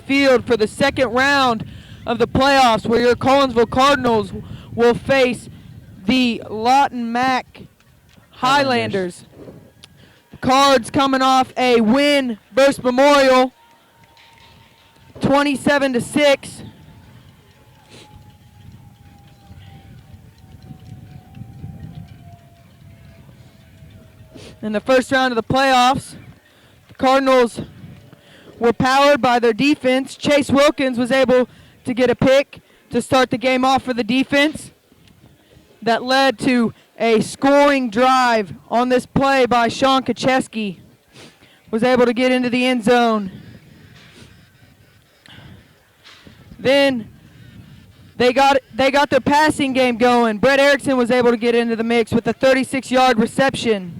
field for the second round of the playoffs, where your Collinsville Cardinals will face the Lawton Mac Highlanders. The Cards coming off a win versus Memorial, 27-6. In the first round of the playoffs, the Cardinals were powered by their defense. Chase Wilkins was able to get a pick to start the game off for the defense. That led to a scoring drive on this play by Sean Kacheski. Was able to get into the end zone. Then they got their passing game going. Brett Erickson was able to get into the mix with a 36-yard reception.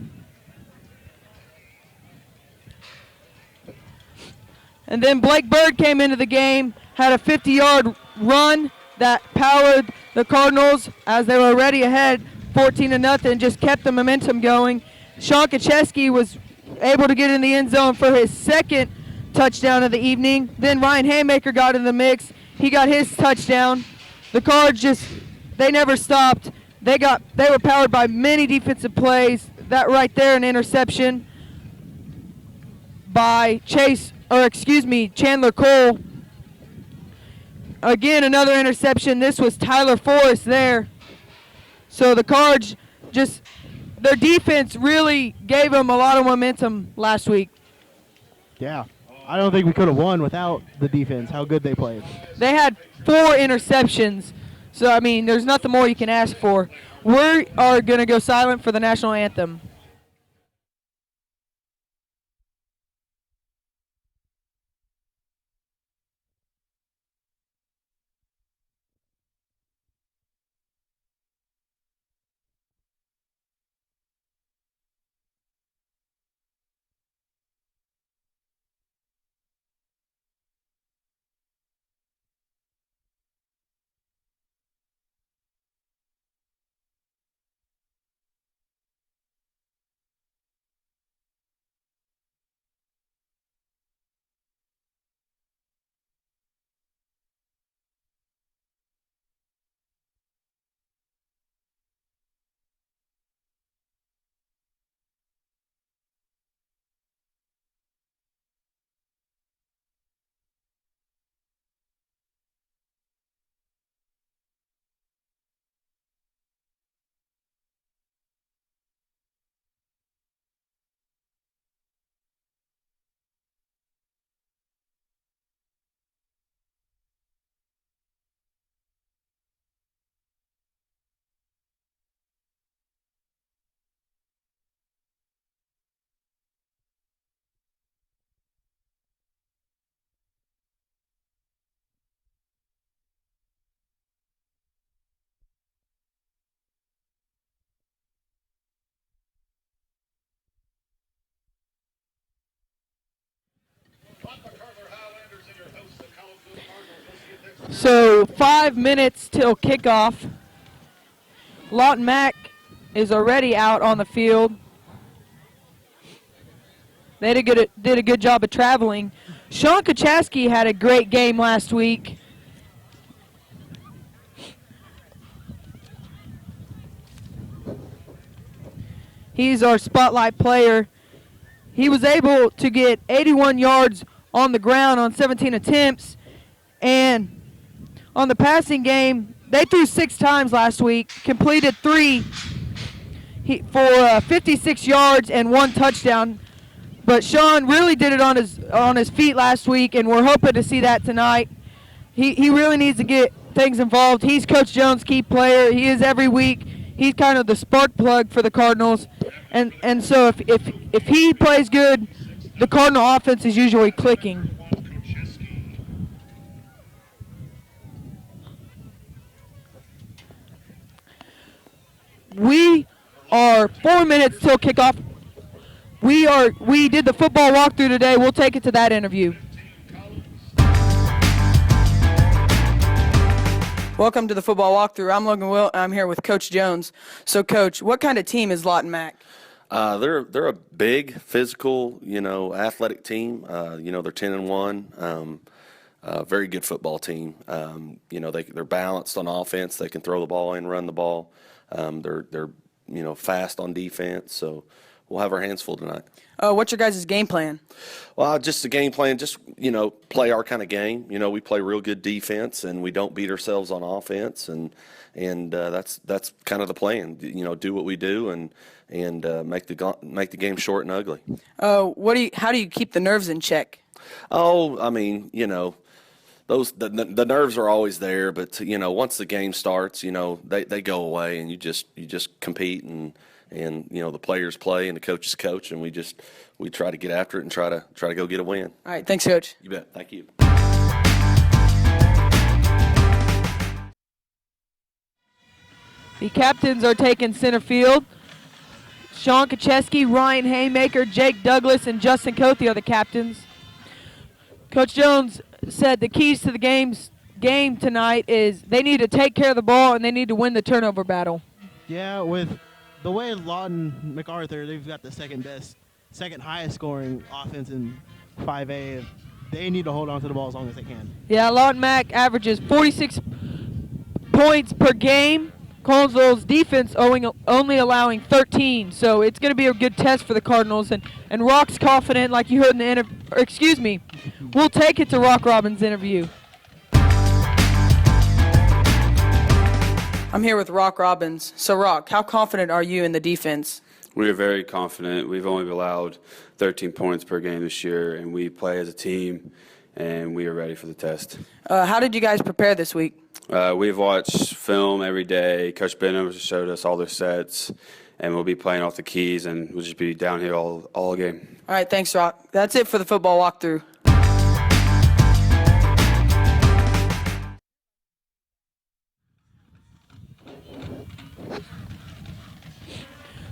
And then Blake Bird came into the game, had a 50-yard run that powered the Cardinals as they were already ahead 14-0, just kept the momentum going. Sean Kacheski was able to get in the end zone for his second touchdown of the evening. Then Ryan Haymaker got in the mix. He got his touchdown. The Cards they never stopped. They were powered by many defensive plays. That right there, an interception by Chandler Cole. Again, another interception. This was Tyler Forrest there. So the Cards their defense really gave them a lot of momentum last week. Yeah. I don't think we could have won without the defense, how good they played. They had 4 interceptions. So, I mean, there's nothing more you can ask for. We are going to go silent for the national anthem. So 5 minutes till kickoff. Lawton Mac is already out on the field. They did a good job of traveling. Sean Kachaski had a great game last week. He's our spotlight player. He was able to get 81 yards on the ground on 17 attempts. And on the passing game, they threw 6 times last week, completed 3 for 56 yards and 1 touchdown. But Sean really did it on his feet last week, and we're hoping to see that tonight. He really needs to get things involved. He's Coach Jones' key player. He is every week. He's kind of the spark plug for the Cardinals. And so if he plays good, the Cardinal offense is usually clicking. We are 4 minutes till kickoff. We did the football walkthrough today. We'll take it to that interview. Welcome to the football walkthrough. I'm Logan Will. I'm here with Coach Jones. So, Coach, what kind of team is Lawton Mac? They're a big, physical, athletic team. They're 10-1. Very good football team. They're balanced on offense. They can throw the ball and run the ball. They're fast on defense. So we'll have our hands full tonight. What's your guys' game plan? Well, just the game plan, play our kind of game. We play real good defense, and we don't beat ourselves on offense, and that's kind of the plan. Do what we do, and make the game short and ugly. How do you keep the nerves in check? Oh, I mean, the nerves are always there, but once the game starts, they go away, and you just compete, and the players play and the coaches coach, and we try to get after it and try to go get a win. All right, thanks, Coach. You bet. Thank you. The captains are taking center field. Sean Kacheski, Ryan Haymaker, Jake Douglas, and Justin Cothey are the captains. Coach Jones said the keys to the game tonight is they need to take care of the ball and they need to win the turnover battle. Yeah, with the way Lawton MacArthur, they've got the second highest scoring offense in 5A. They need to hold on to the ball as long as they can. Yeah, Lawton Mac averages 46 points per game. Collinsville's defense only allowing 13, so it's going to be a good test for the Cardinals. And Rock's confident, like you heard in the interview. We'll take it to Rock Robbins' interview. I'm here with Rock Robbins. So, Rock, how confident are you in the defense? We are very confident. We've only allowed 13 points per game this year, and we play as a team, and we are ready for the test. How did you guys prepare this week? We've watched film every day. Coach Benham showed us all their sets, and we'll be playing off the keys, and we'll just be down here all game. All right, thanks, Rock. That's it for the football walkthrough.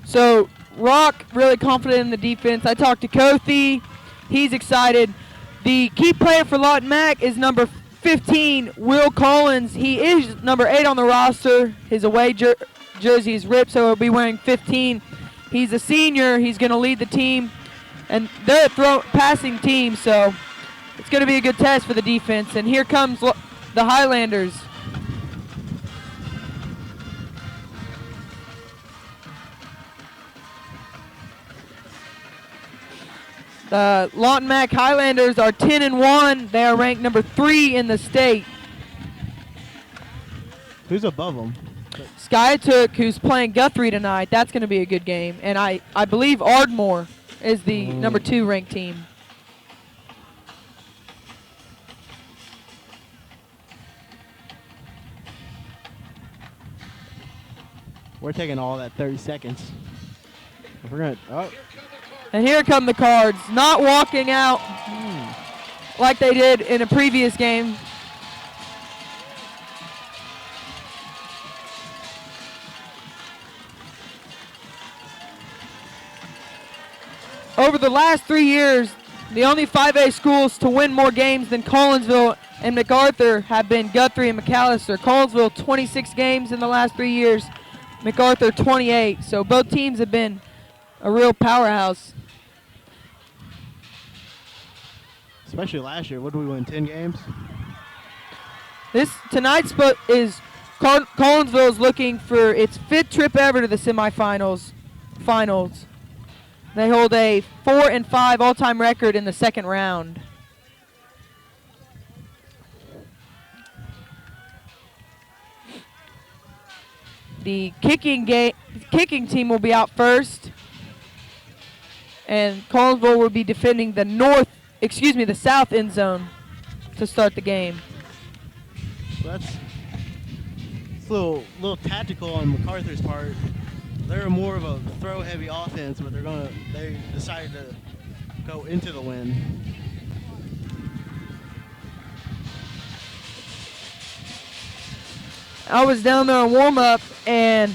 So Rock really confident in the defense. I talked to Cothey. He's excited. The key player for Lawton Mac is number 15, Will Collins. He is number 8 on the roster. His away jersey is ripped, so he'll be wearing 15. He's a senior. He's going to lead the team. And they're a passing team, so it's going to be a good test for the defense. And here comes the Highlanders. The Lawton Mac Highlanders are 10-1. They are ranked number 3 in the state. Who's above them? Skytook, who's playing Guthrie tonight, that's going to be a good game. And I believe Ardmore is the number 2 ranked team. We're taking all that 30 seconds. We're going to... And here come the Cards, not walking out like they did in a previous game. Over the last 3 years, the only 5A schools to win more games than Collinsville and MacArthur have been Guthrie and McAllister. Collinsville 26 games in the last 3 years, MacArthur 28. So both teams have been a real powerhouse. Especially last year. What did we win, 10 games? Tonight's is Collinsville is looking for its 5th trip ever to the semifinals. They hold a 4-5 all-time record in the second round. The kicking team will be out first, and Collinsville will be defending the south end zone to start the game. So that's a little tactical on MacArthur's part. They're more of a throw-heavy offense, but they decided to go into the wind. I was down there on warm-up, and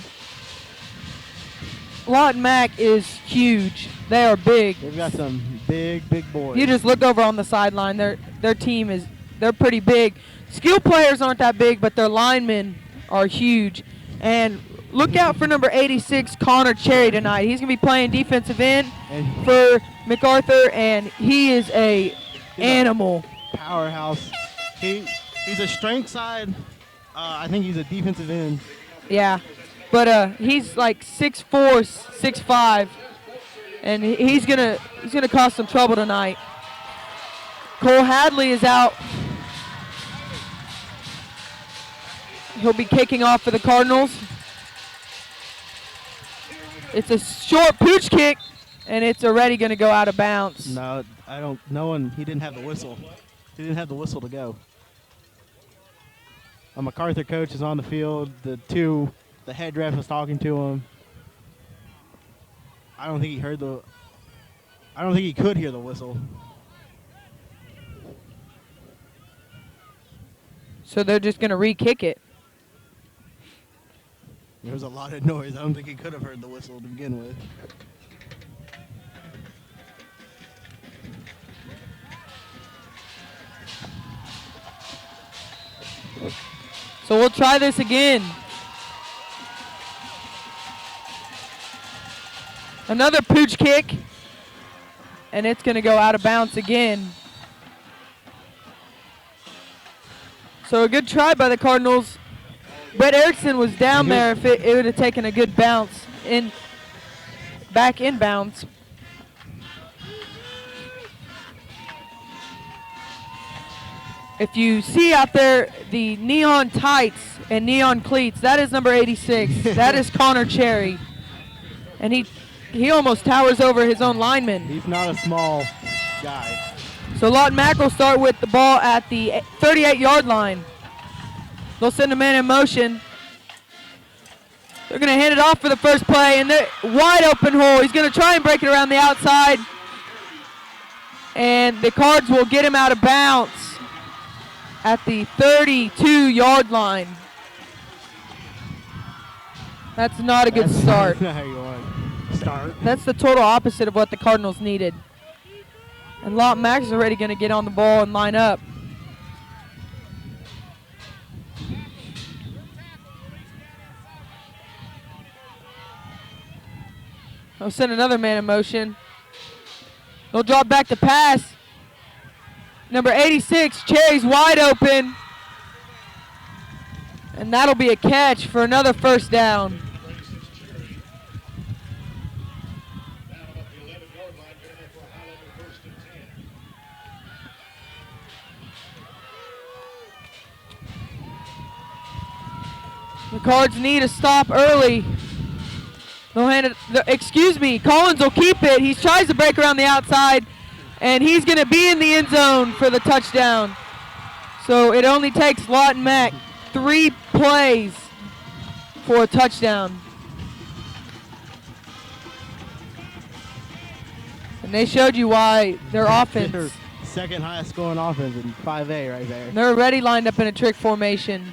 Lawton Mac is huge. They are big. They've got some big boys. You just look over on the sideline. Their team they're pretty big. Skill players aren't that big, but their linemen are huge. And look out for number 86, Connor Cherry, tonight. He's going to be playing defensive end for MacArthur, and he is an animal. Powerhouse He's a strength side. I think he's a defensive end. Yeah, but he's like 6'4", 6'5", and he's gonna cause some trouble tonight. Cole Hadley is out. He'll be kicking off for the Cardinals. It's a short pooch kick, and it's already going to go out of bounds. No, I don't. No one. He didn't have the whistle. He didn't have the whistle to go. A MacArthur coach is on the field. The head ref was talking to him. I don't think he could hear the whistle. So they're just going to re-kick it. There was a lot of noise. I don't think he could have heard the whistle to begin with. So we'll try this again. Another pooch kick, and it's going to go out of bounds again. So a good try by the Cardinals. Brett Erickson was down there if it would have taken a good bounce back inbounds. If you see out there the neon tights and neon cleats, that is number 86. That is Connor Cherry. And he almost towers over his own lineman. He's not a small guy. So Lawton Mack will start with the ball at the 38-yard line. They'll send a man in motion. They're going to hand it off for the first play, and they're wide open hole. He's going to try and break it around the outside. And the Cards will get him out of bounds at the 32-yard line. That's not a good start. That's not how you want to start. That's the total opposite of what the Cardinals needed. And Lawton Mack is already going to get on the ball and line up. They'll send another man in motion. They'll drop back to pass. Number 86, Cherry's wide open. And that'll be a catch for another first down. The Cards need a stop early. They'll hand it, Collins will keep it. He tries to break around the outside, and he's going to be in the end zone for the touchdown. So it only takes Lawton Mack 3 plays for a touchdown. And they showed you why their offense. Their second highest scoring offense in 5A right there. They're already lined up in a trick formation.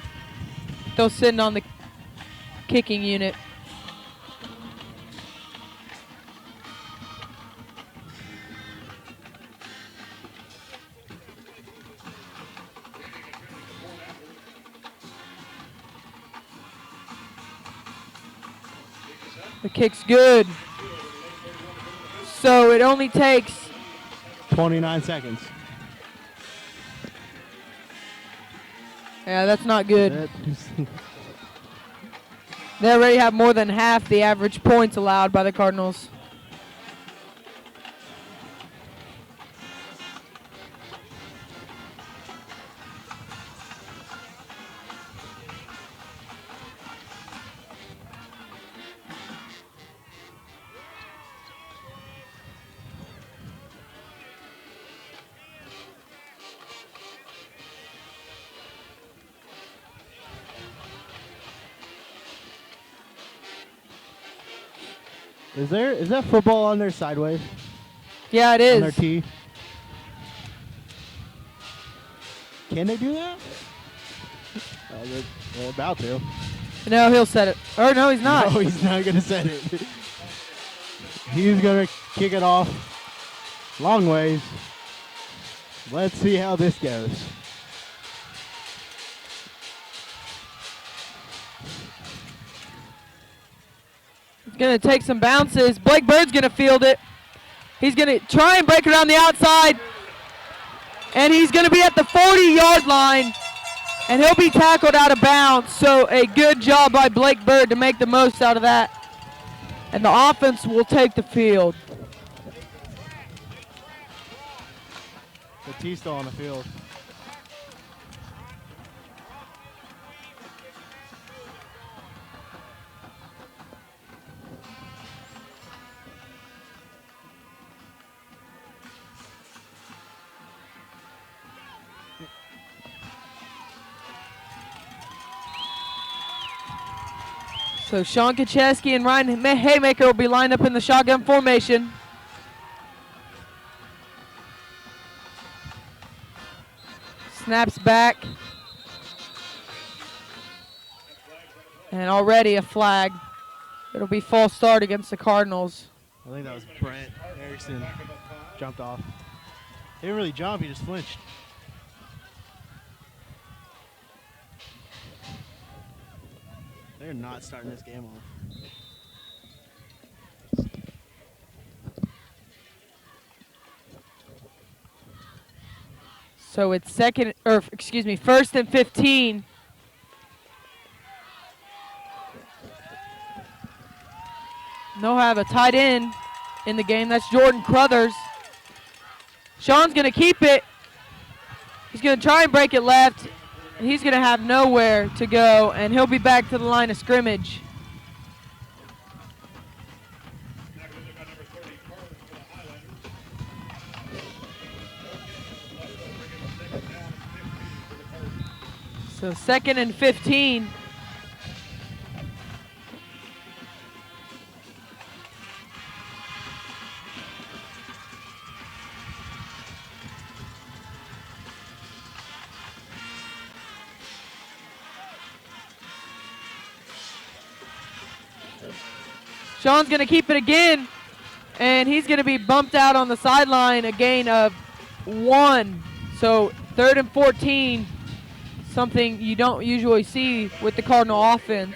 They're sitting on the kicking unit. The kick's good. So it only takes 29 seconds. Yeah, that's not good. They already have more than half the average points allowed by the Cardinals. Is that football on there sideways? Yeah, it On their is. tee? Can they do that? They're about to. No, he'll set it. Or no, he's not. No, he's not going to set it. He's going to kick it off long ways. Let's see how this goes. He's going to take some bounces. Blake Bird's going to field it. He's going to try and break it around the outside. And he's going to be at the 40-yard line, and he'll be tackled out of bounds. So a good job by Blake Bird to make the most out of that. And the offense will take the field. Batista on the field. So Sean Kacheski and Ryan Haymaker will be lined up in the shotgun formation. Snaps back. And already a flag. It'll be false start against the Cardinals. I think that was Brent Erickson. Jumped off. He didn't really jump, he just flinched. They're not starting this game off. So it's first and 15. They'll have a tight end in the game. That's Jordan Crothers. Sean's going to keep it. He's going to try and break it left. He's going to have nowhere to go, and he'll be back to the line of scrimmage. So second and 15. Sean's going to keep it again, and he's going to be bumped out on the sideline, a gain of 1. So third and 14, something you don't usually see with the Cardinal offense.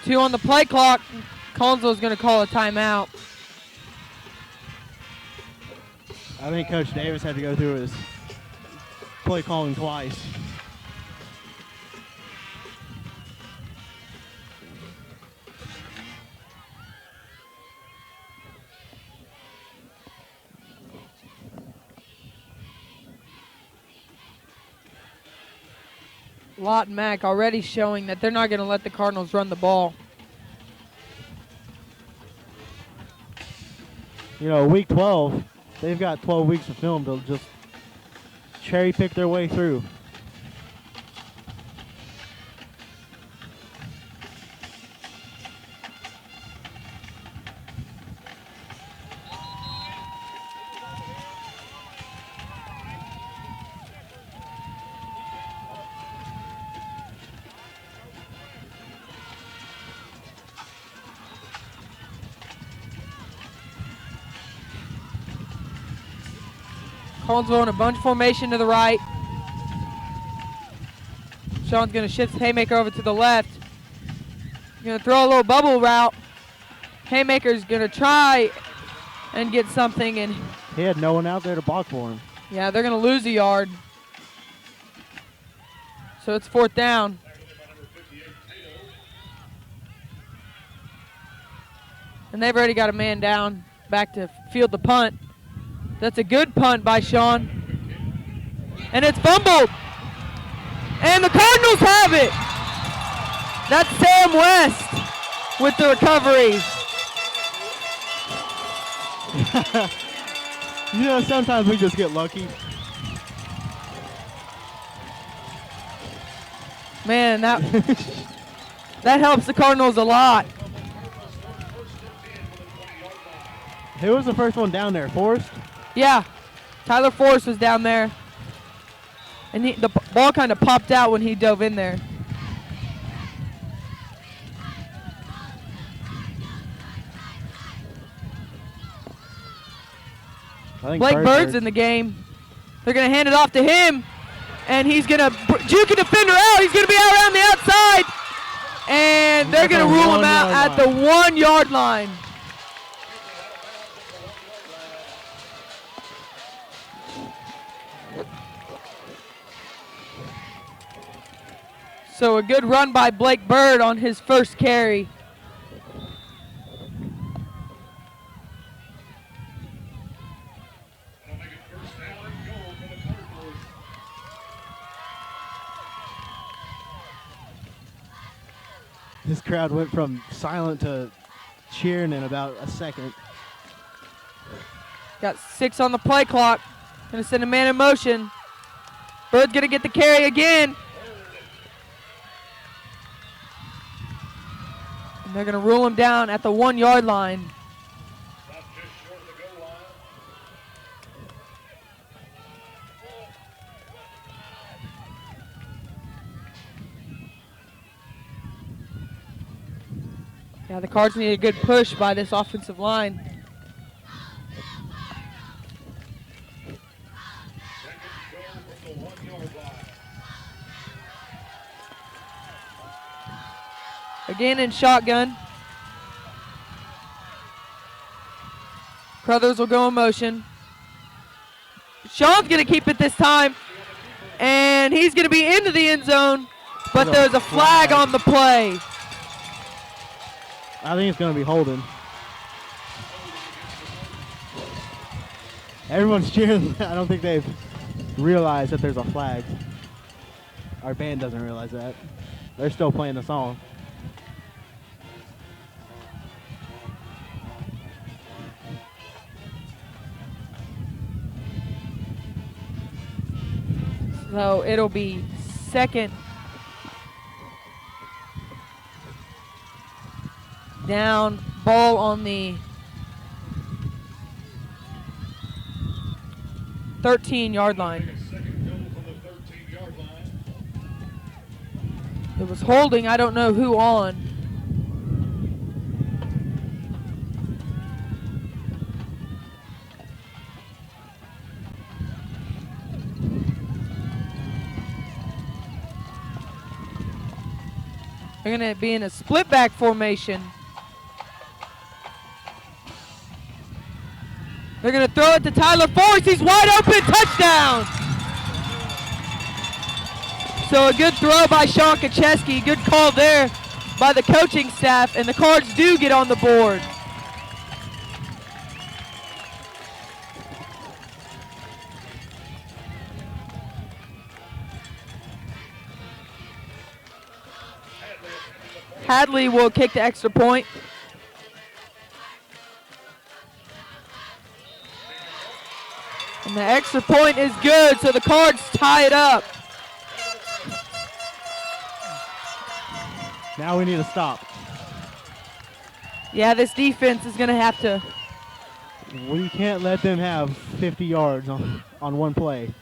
Two on the play clock. Collinsville's going to call a timeout. I think Coach Davis had to go through his play calling twice. Lott and Mack already showing that they're not going to let the Cardinals run the ball. You know, week 12, they've got 12 weeks of film to just cherry pick their way through. Collinsville in a bunch formation to the right. Sean's going to shift Haymaker over to the left. He's going to throw a little bubble route. Haymaker's going to try and get something, and He had no one out there to block for him. yeah, they're going to lose a yard. So it's fourth down. And they've already got a man down back to field the punt. That's a good punt by Sean. And it's fumbled. And the Cardinals have it. That's Sam West with the recovery. You know, sometimes we just get lucky. Man, that helps the Cardinals a lot. Who was the first one down there? Forrest? Yeah, Tyler Forrest was down there. And the ball kind of popped out when he dove in there. I think Blake Bird's Bird's hurt. in the game. They're going to hand it off to him, and he's going to juke a defender out. He's going to be out around the outside, and they're He's at going to the rule him out 1 at the yard 1 yard line. So a good run by Blake Bird on his first carry. This crowd went from silent to cheering in about a second. Got 6 on the play clock. Gonna send a man in motion. Bird's gonna get the carry again. And they're gonna rule him down at the 1 yard line. Yeah, the Cards need a good push by this offensive line. Again in shotgun. Crothers will go in motion. Sean's going to keep it this time. And he's going to be into the end zone. But there's a flag on the play. I think it's going to be holding. Everyone's cheering. I don't think they've realized that there's a flag. Our band doesn't realize that. They're still playing the song. So it'll be second down, ball on the 13-yard line. It was holding, I don't know who on. They're going to be in a split back formation. They're going to throw it to Tyler Forrest. He's wide open. Touchdown. So a good throw by Sean Kacheski. Good call there by the coaching staff. And the Cards do get on the board. Hadley will kick the extra point. And the extra point is good, so the Cards tie it up. Now we need to stop. Yeah, this defense is going to have to. We can't let them have 50 yards on one play.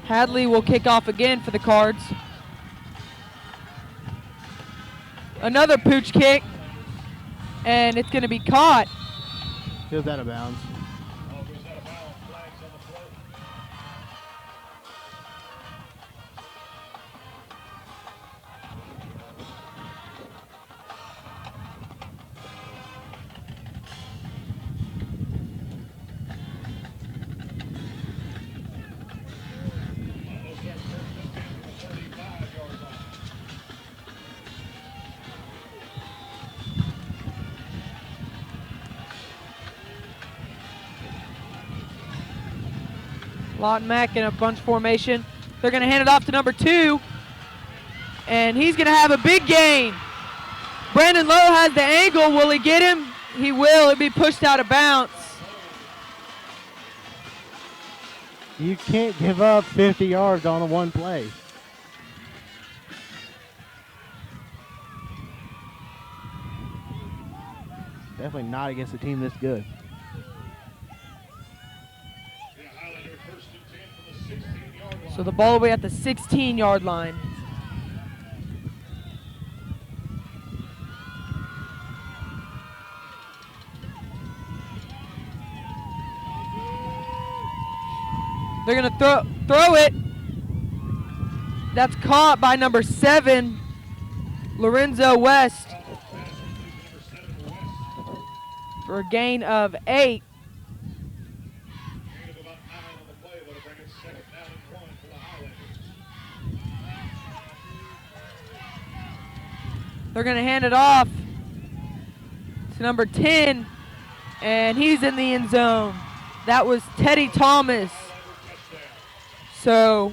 Hadley will kick off again for the Cards. Another pooch kick, and it's going to be caught. It was out of bounds. Lawton Mack in a bunch formation. They're going to hand it off to number 2. And he's going to have a big gain. Brandon Lowe has the angle. Will he get him? He will. It'll be pushed out of bounds. You can't give up 50 yards on a one play. Definitely not against a team this good. So the ball will be at the 16-yard line. They're going to throw it. That's caught by number 7, Lorenzo West, for a gain of 8. They're going to hand it off to number 10, and he's in the end zone. That was Teddy Thomas. So,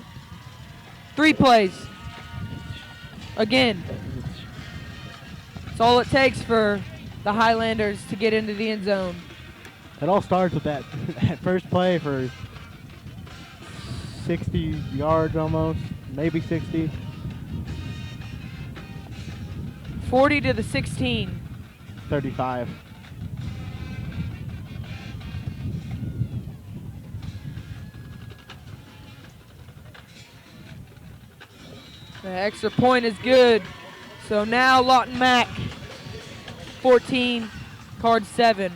3 plays. Again, that's all it takes for the Highlanders to get into the end zone. It all starts with that first play for 60 yards almost, maybe 60. 40 to the 16. 35. The extra point is good. So now Lawton Mack, 14, card 7.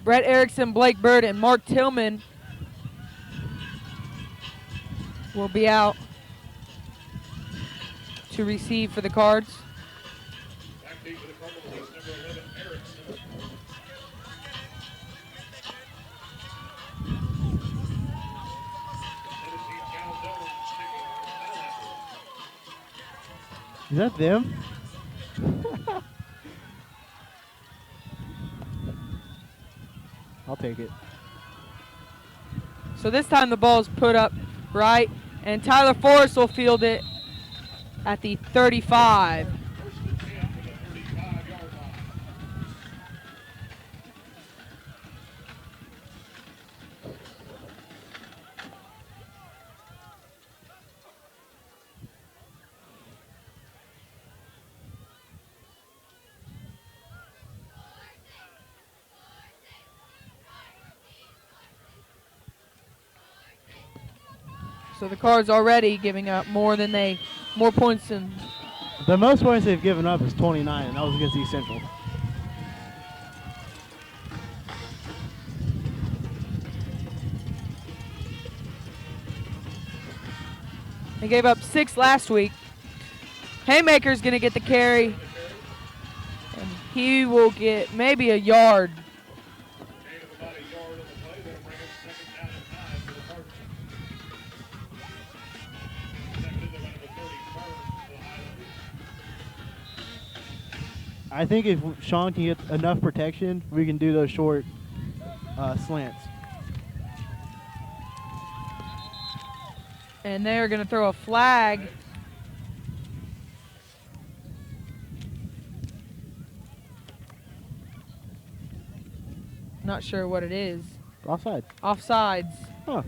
Brett Erickson, Blake Bird, and Mark Tillman will be out to receive for the Cards. Is that them? I'll take it. So this time the ball is put up right, and Tyler Forrest will field it at the 35. So the Cards already giving up more points than. The most points they've given up is 29, and that was against East Central. They gave up 6 last week. Haymaker's going to get the carry, and he will get maybe a yard. I think if Sean can get enough protection, we can do those short slants. And they're going to throw a flag. Not sure what it is. Offside. Offsides. Huh.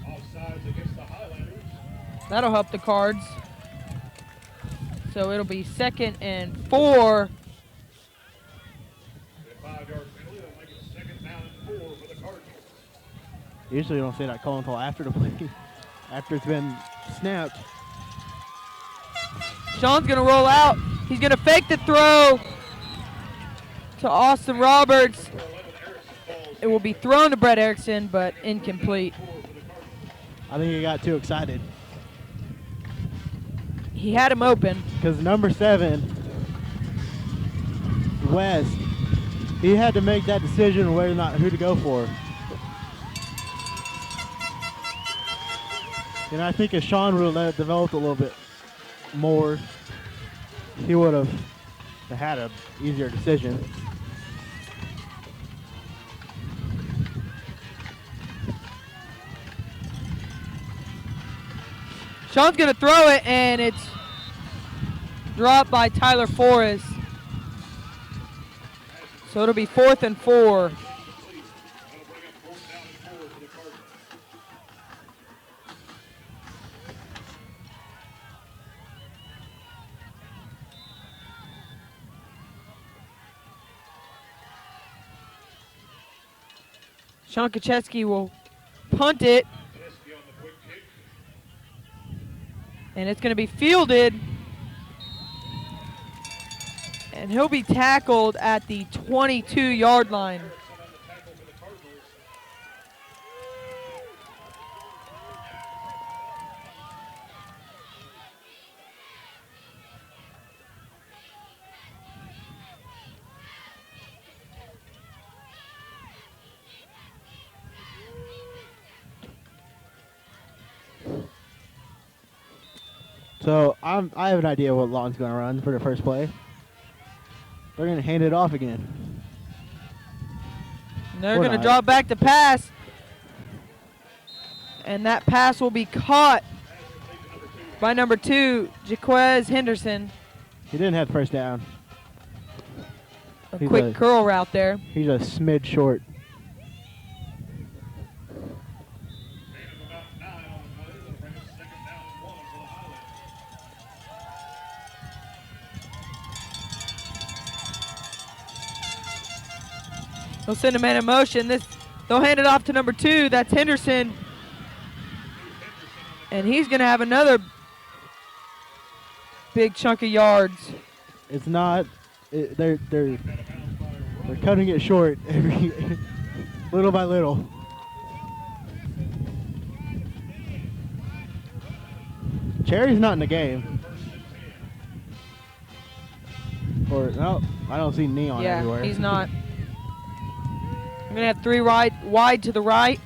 Offsides against the Highlanders. That'll help the Cards. So it'll be 2nd and 4. 5-yard penalty. That'll make it 2nd down and 4 for the Cardinals. Usually you don't say that call until after the play, after it's been snapped. Sean's going to roll out. He's going to fake the throw to Austin Roberts. It will be thrown to Brett Erickson, but incomplete. I think he got too excited He had him open. because number 7, West, he had to make that decision whether or not who to go for. And I think if Sean would have let it develop a little bit more, he would have had a easier decision. Sean's going to throw it, and it's dropped by Tyler Forrest. So it'll be 4th and 4. Sean Kacheski will punt it. And it's going to be fielded. And he'll be tackled at the 22-yard line. So I have an idea what Lawton's going to run for the first play. They're going to hand it off again. And they're Or going to not. drop back to pass. And that pass will be caught by number 2, Jaquez Henderson. He didn't have first down. A He's quick a- curl route there. He's a smidge short. They'll send a man in motion. They'll hand it off to number 2. That's Henderson. And he's going to have another big chunk of yards. It's not. They're cutting it short every little by little. Cherry's not in the game. Or no, I don't see Neon Yeah, everywhere. he's not. We're going to have 3 wide to the right.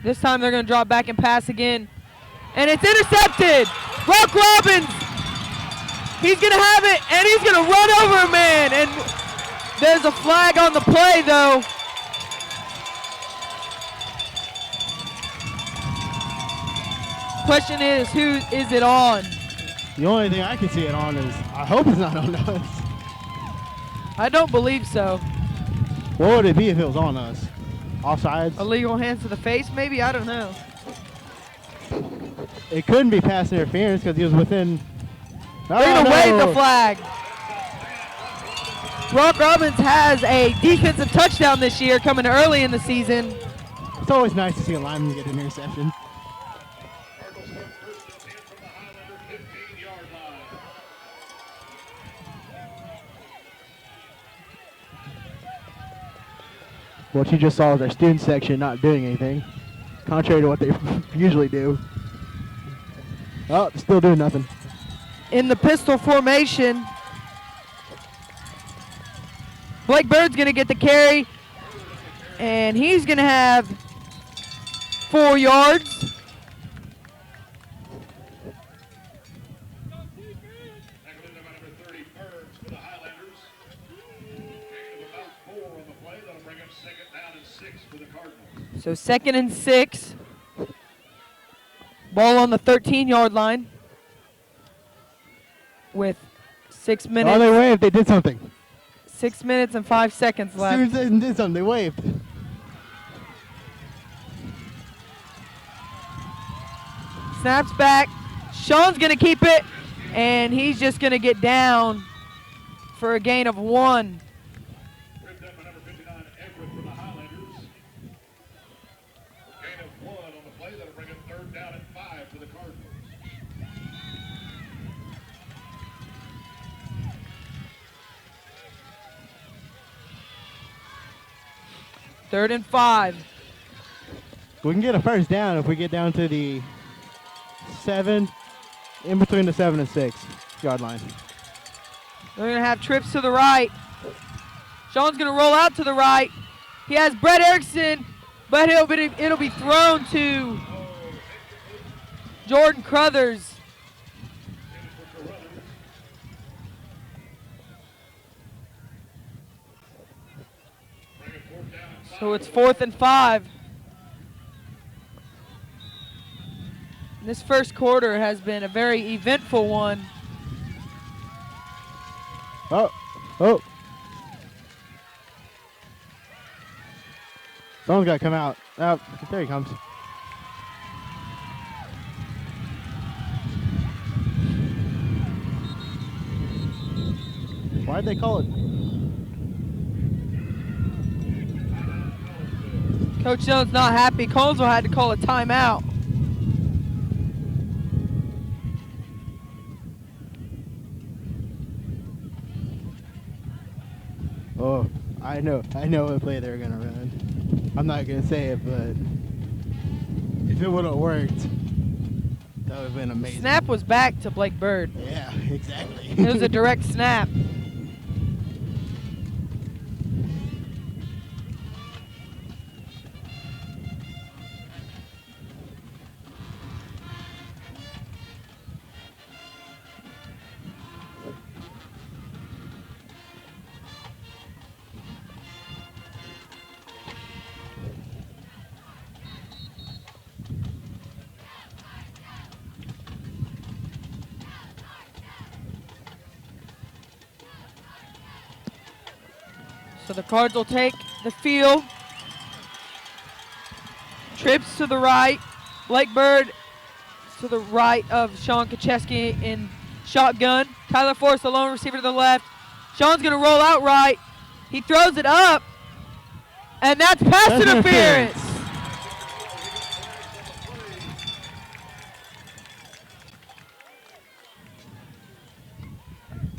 This time they're going to drop back and pass again. And it's intercepted. Brock Robbins. He's going to have it, and he's going to run over a man. And there's a flag on the play, though. Question is, who is it on? The only thing I can see it on is, I hope it's not on us. I don't believe so. What would it be if it was on us? Offsides? Illegal hands to the face, maybe? I don't know. It couldn't be pass interference because he was within. They're going to Oh, wave no. the flag. Brock Robbins has a defensive touchdown this year coming early in the season. It's always nice to see a lineman get an interception. Cardinals have first and 10 from the Highlander 15-yard line. What you just saw is our student section not doing anything, contrary to what they usually do. Oh, still doing nothing. In the pistol formation, Blake Bird's going to get the carry, and he's going to have 4 yards. Tackled in by number 30, Burns for the Highlanders. Gain of about 4 on the play. That'll bring up 2nd down and 6 for the Cardinals. So 2nd and 6. Ball on the 13-yard line with 6 Oh, they minutes. waved. They did something. 6 minutes and 5 seconds As soon as left. they did something, they waved. Snaps back. Sean's going to keep it, and he's just going to get down for a gain of 1. Ripped up by number 59, Everett for the Highlanders. Gain of 1 on the play. That'll bring up 3rd down and 5 for the Cardinals. 3rd and 5. We can get a first down if we get down to the 7, in between the 7 and 6 yard line. They're going to have trips to the right. Sean's going to roll out to the right. He has Brett Erickson, but it'll be thrown to Jordan Crothers. So it's 4th and 5. This first quarter has been a very eventful one. Oh. Someone's got to come out. Oh, there he comes. Why'd they call it? Coach Jones not happy. Colesville had to call a timeout. Oh, I know what play they're gonna run. I'm not gonna say it, but if it would have worked, that would have been amazing. Snap was back to Blake Bird. Yeah, exactly. It was a direct snap. So the Cards will take the field. Trips to the right. Blake Bird to the right of Sean Kacheski in shotgun. Tyler Forrest, the lone receiver to the left. Sean's going to roll out right. He throws it up. And that's pass interference.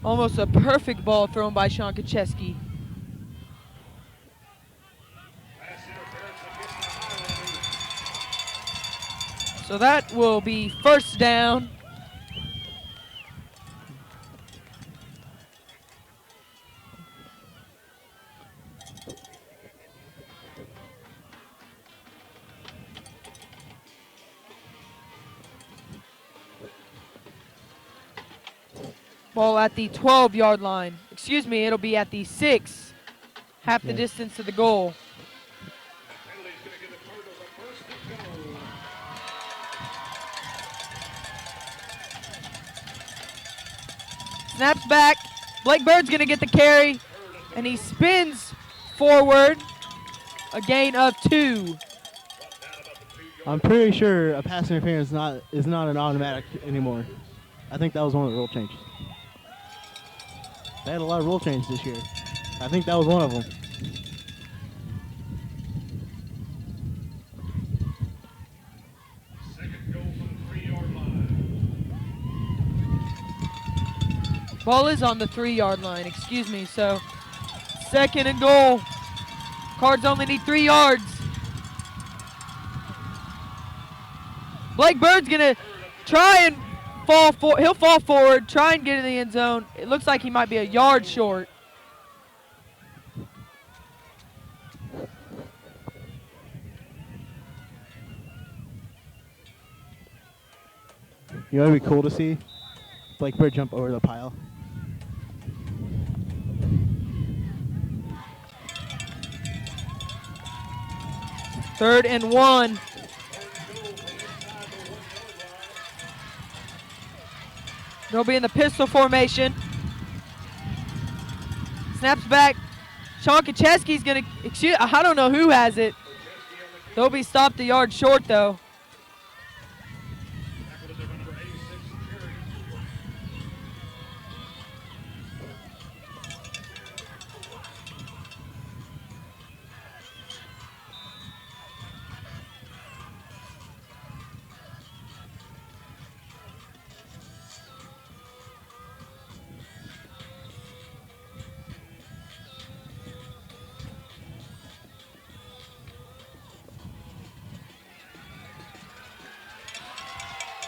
Almost a perfect ball thrown by Sean Kacheski. So that will be first down. Ball at the 12-yard line. Excuse me, it'll be at the 6. Half the distance to the goal. Penalty's going to give the Cardinals a first and goal. Snaps back. Blake Bird's going to get the carry, and he spins forward. A gain of 2. I'm pretty sure a pass interference is not an automatic anymore. I think that was one of the rule changes. They had a lot of rule changes this year. I think that was one of them. Second goal from the 3-yard line. Ball is on the 3-yard line, excuse me. So, 2nd and goal. Cards only need 3 yards. Blake Bird's going to try and he'll fall forward, try and get in the end zone. It looks like he might be a yard short. You know what would be cool to see? Blake Bird jump over the pile. Third and 1. They'll be in the pistol formation. Snaps back. Sean Kacheski's going to, I don't know who has it. They'll be stopped a yard short, though. Tackled at number 86, Jerry.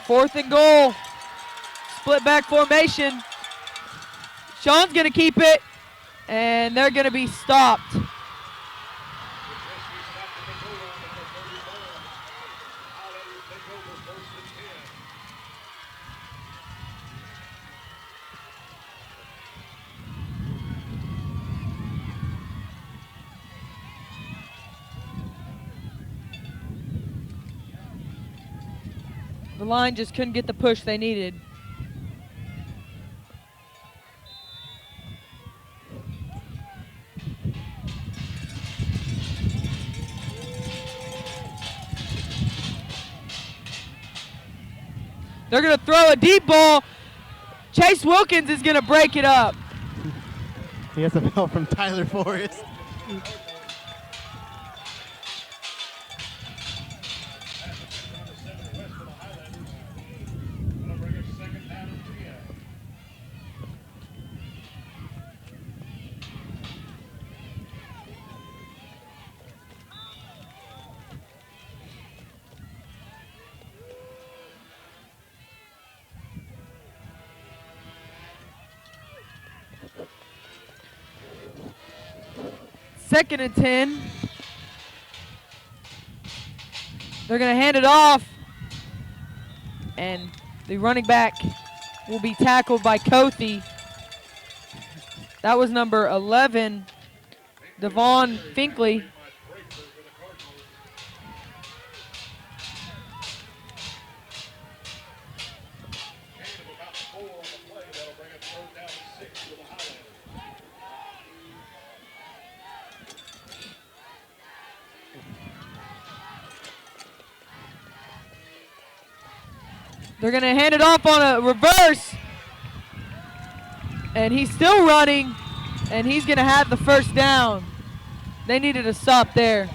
4th and goal. Split back formation. Sean's going to keep it, and they're going to be stopped. The line just couldn't get the push they needed. They're going to throw a deep ball. Chase Wilkins is going to break it up. He has a ball from Tyler Forrest. Second and 10. They're going to hand it off. And the running back will be tackled by Kothi. That was number 11, Devon Finkley. They're going to hand it off on a reverse. And he's still running, and he's going to have the first down. They needed a stop there.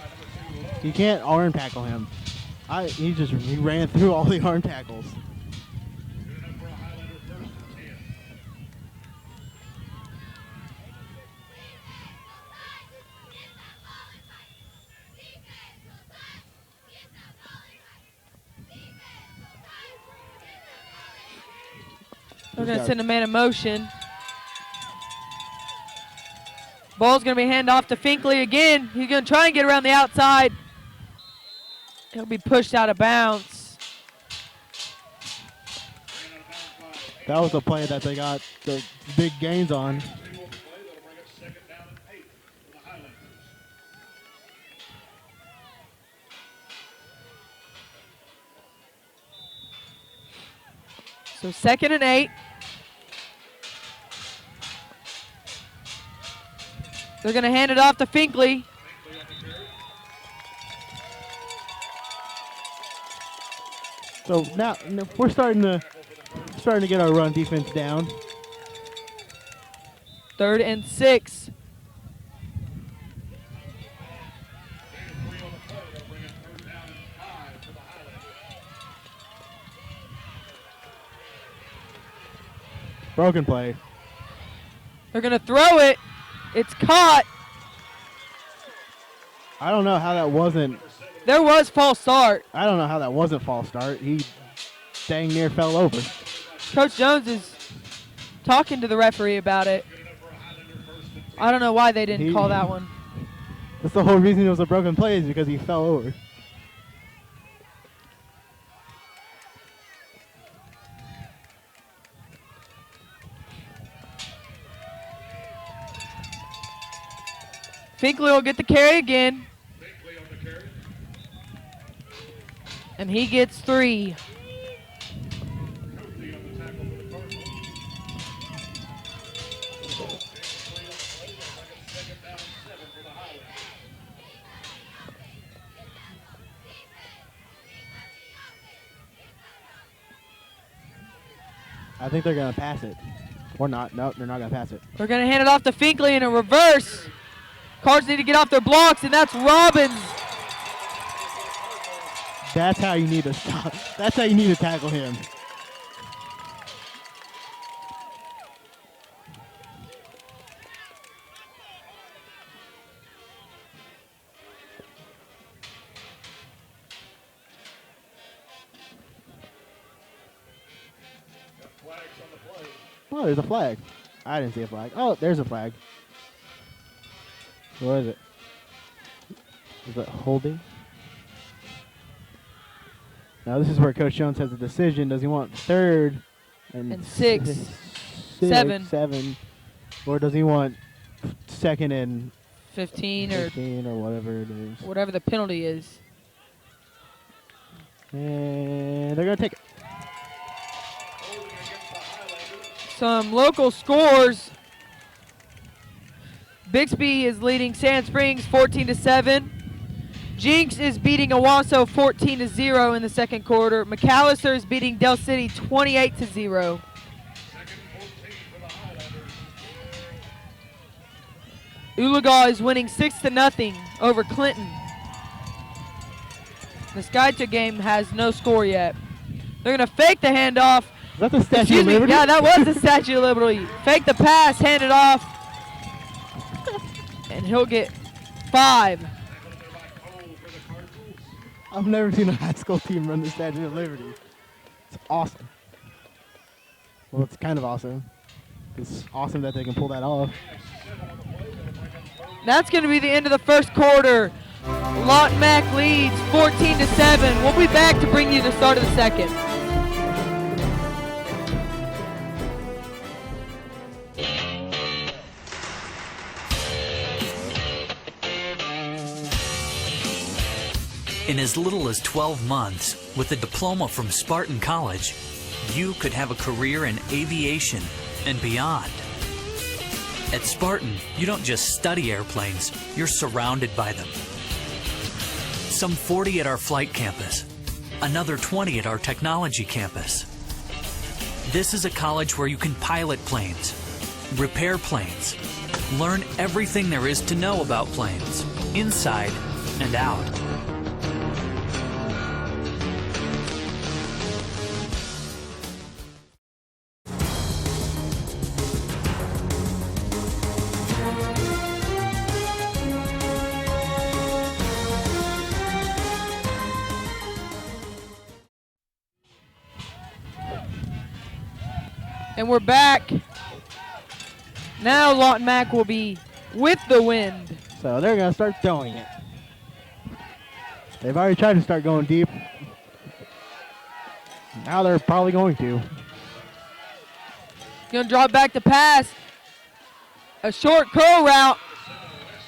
You can't arm tackle him. He ran through all the arm tackles. They're going to send a man in motion. Ball's going to be handed off to Finkley again. He's going to try and get around the outside. He'll be pushed out of bounds. That was a play that they got the big gains on. So 2nd and 8. They're going to hand it off to Finkley. So now we're starting to get our run defense down. 3rd and 6. Broken play. They're going to throw it. It's caught. I don't know how that wasn't. There was false start. I don't know how that wasn't false start. He dang near fell over. Coach Jones is talking to the referee about it. I don't know why they didn't call that one. That's the whole reason it was a broken play is because he fell over. Finkley will get the carry again. And he gets 3. I think they're going to pass it. Or not. No, they're not going to pass it. They're going to hand it off to Finkley in a reverse. Cards need to get off their blocks, and that's Robbins. That's how you need to stop. That's how you need to tackle him. Oh, there's a flag. I didn't see a flag. Oh, there's a flag. What is it? Is it holding? Now this is where Coach Jones has a decision. Does he want third And six, seven. Or does he want second and 15 or 15 or whatever it is? whatever the penalty is. And they're going to take it. Some local scores. Bixby is leading Sand Springs 14-7. Jinx is beating Owasso 14-0 in the second quarter. McAllister is beating Del City 28-0. Oologah is winning 6-0 over Clinton. The Skytook game has no score yet. They're going to fake the handoff. Is that the Statue Excuse of me. Liberty? Yeah, that was the Statue of Liberty. Fake the pass, hand it off. And he'll get 5. I've never seen a high school team run the Statue of Liberty. It's awesome. Well, it's kind of awesome. It's awesome that they can pull that off. That's going to be the end of the first quarter. Lawton Mac leads 14-7. We'll be back to bring you the start of the second. In as little as 12 months, with a diploma from Spartan College, you could have a career in aviation and beyond. At Spartan, you don't just study airplanes, you're surrounded by them. Some 40 at our flight campus, another 20 at our technology campus. This is a college where you can pilot planes, repair planes, learn everything there is to know about planes, inside and out. And we're back. Now Lawton Mac will be with the wind. So they're going to start throwing it. They've already tried to start going deep. Now they're probably going to. Going to drop back the pass. A short curl route.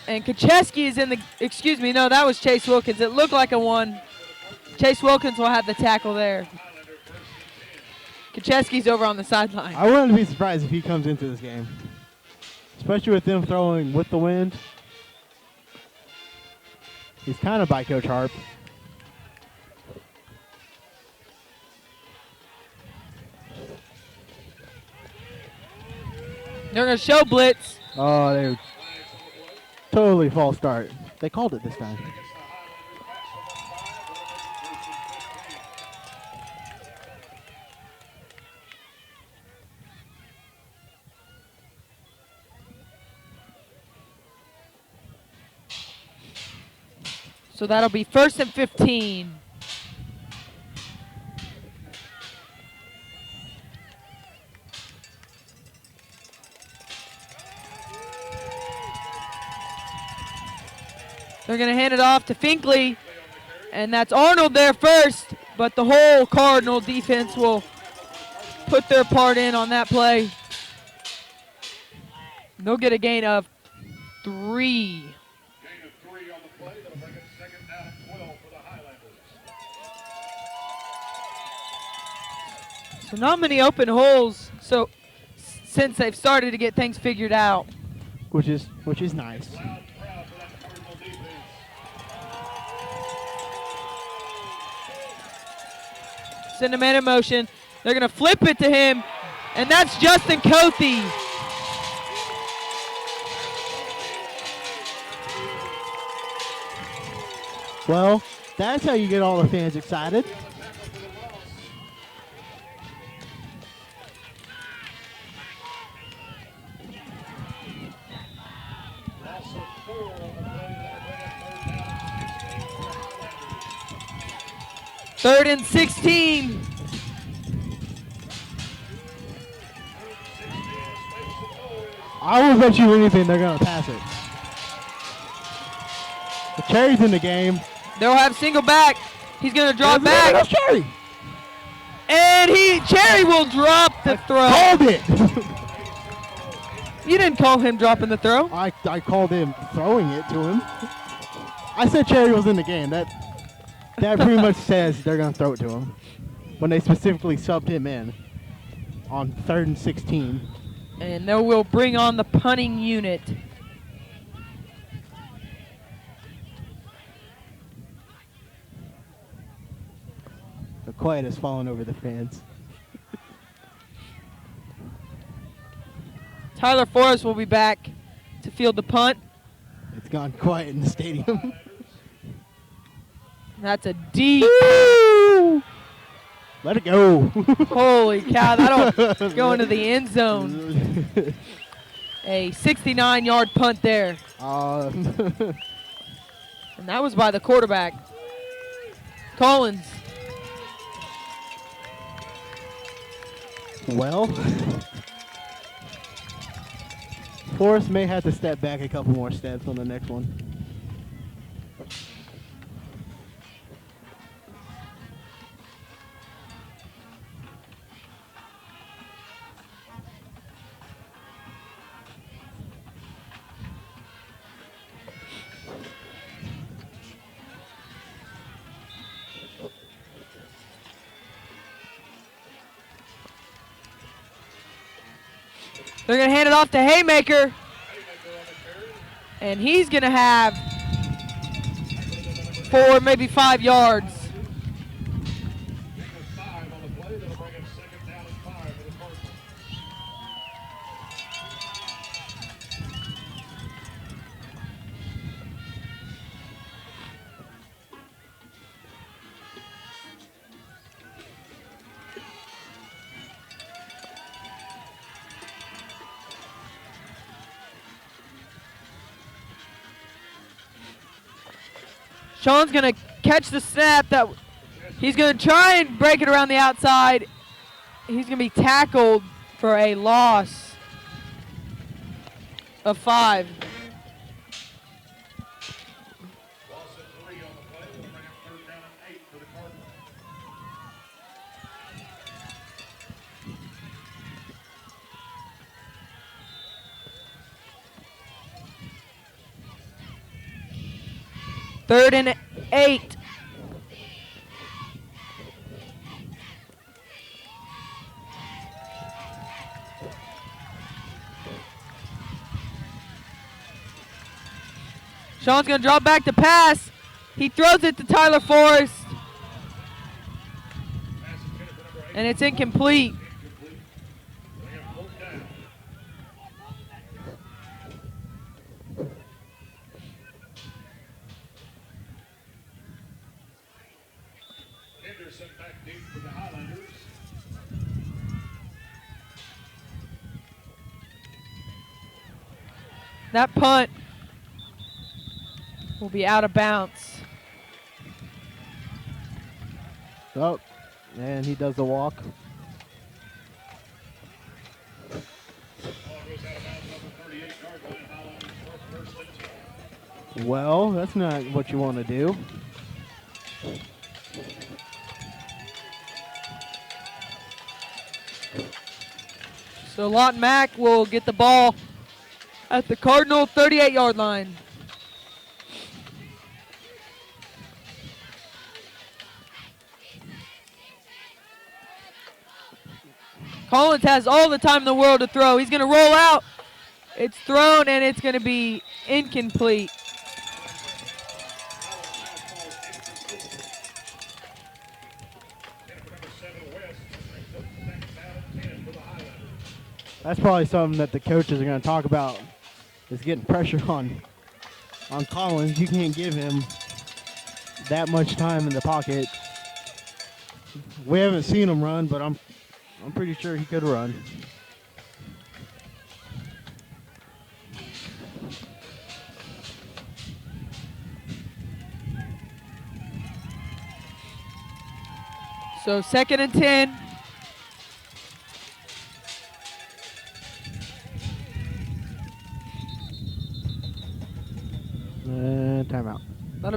And Kacheski is in the, excuse me, no, that was Chase Wilkins. It looked like a 1. Chase Wilkins will have the tackle there. Kacheski's over on the sideline. I wouldn't be surprised if he comes into this game. Especially with them throwing with the wind. He's kind of by Coach Harp. They're going to show blitz. Oh, they totally false start. They called it this time. So that'll be 1st and 15. They're going to hand it off to Finkley, and that's Arnold there first, but the whole Cardinal defense will put their part in on that play. They'll get a gain of 3. So not many open holes. So since they've started to get things figured out, Which is nice. send a man in motion. They're going to flip it to him, and that's Justin Cothe. Well, that's how you get all the fans excited. Third and 16. I won't bet you anything they're going to pass it. The Cherry's in the game. They'll have single back. He's going to drop back. That's Cherry. And Cherry will drop the throw. Called it. You didn't call him dropping the throw. I called him throwing it to him. I said Cherry was in the game. That pretty much says they're going to throw it to him when they specifically subbed him in on 3rd and 16. And they will bring on the punting unit. The quiet has fallen over the fans. Tyler Forrest will be back to field the punt. It's gone quiet in the stadium. That's a deep. Let it go. Holy cow, that'll go into the end zone. A 69-yard punt there. And And that was by the quarterback, Collins. well, Forrest may have to step back a couple more steps on the next one. They're going to hand it off to Haymaker. And he's going to have 4, maybe 5 yards. 5 on the play. That'll bring up 2nd down and 5 for the Cardinals. Sean's going to catch the snap. He's going to try and break it around the outside. He's going to be tackled for a loss of 5. Loss of 3 on the play. That'll bring up 3rd down and 8 for the Cardinals. Third and 8. Sean's going to drop back to pass. He throws it to Tyler Forrest. And it's incomplete. Bring up 4th down. Henderson back deep for the Highlanders. That punt will be out of bounds. Oh, and he does the walk. Ball goes out of bounds on the 38-yard line. Highlanders first and 10. Well, that's not what you want to do. So Lawton Mack will get the ball at the Cardinal 38-yard line. Collins has all the time in the world to throw. He's going to roll out. It's thrown, and it's going to be incomplete. That's probably something that the coaches are going to talk about, is getting pressure on Collins. You can't give him that much time in the pocket. We haven't seen him run, but I'm pretty sure he could run. So 2nd and 10.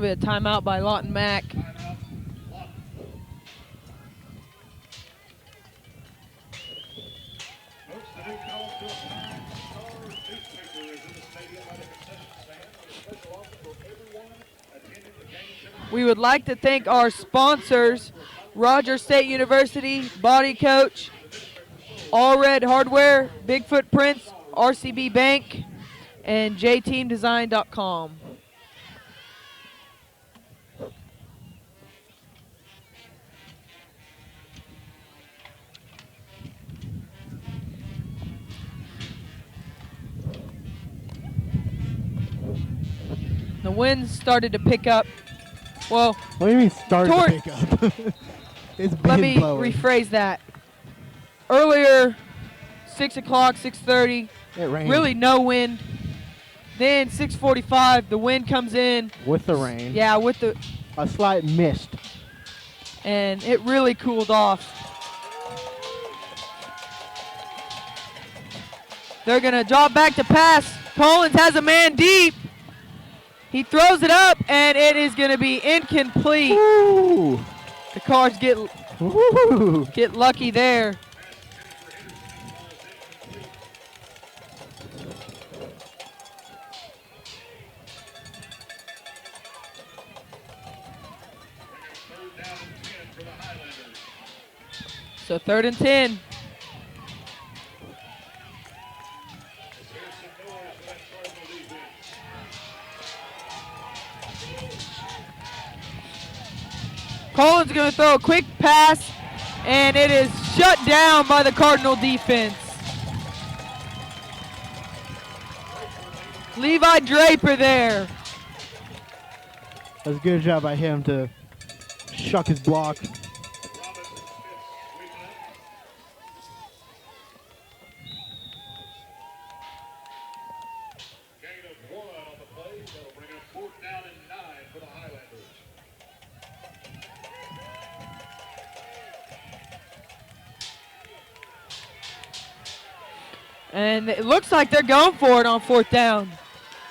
be a timeout by Lawton Mack. Folks, the new Collinsville Star newspaper is in the stadium by the concession stand with a special offer for everyone attending the game. We would like to thank our sponsors, Rogers State University, Body Coach, All Red Hardware, Bigfoot Prints, RCB Bank, and jteamdesign.com. The winds started to pick up. Well, What do you mean started Tor- to pick up? It's been let me blowing. rephrase that. Earlier, 6 o'clock, 6:30, It rained. really no wind. Then 6:45, the wind comes in. With the rain. Yeah, with the A slight mist. and it really cooled off. They're gonna drop back to pass. Collins has a man deep. He throws it up, and it is gonna be incomplete. Ooh. The Cards Ooh. get lucky there. Third down and 10 for the Highlanders. So 3rd and 10. There's some noise for that Cardinal defense. Collins going to throw a quick pass, and it is shut down by the Cardinal defense. Levi Draper there. That's a good job by him to shuck his block. Robinson Smith sweeping it. Gain of 1 on the play. That'll bring up 4th down and 9 for the Highlanders. And it looks like they're going for it on 4th down.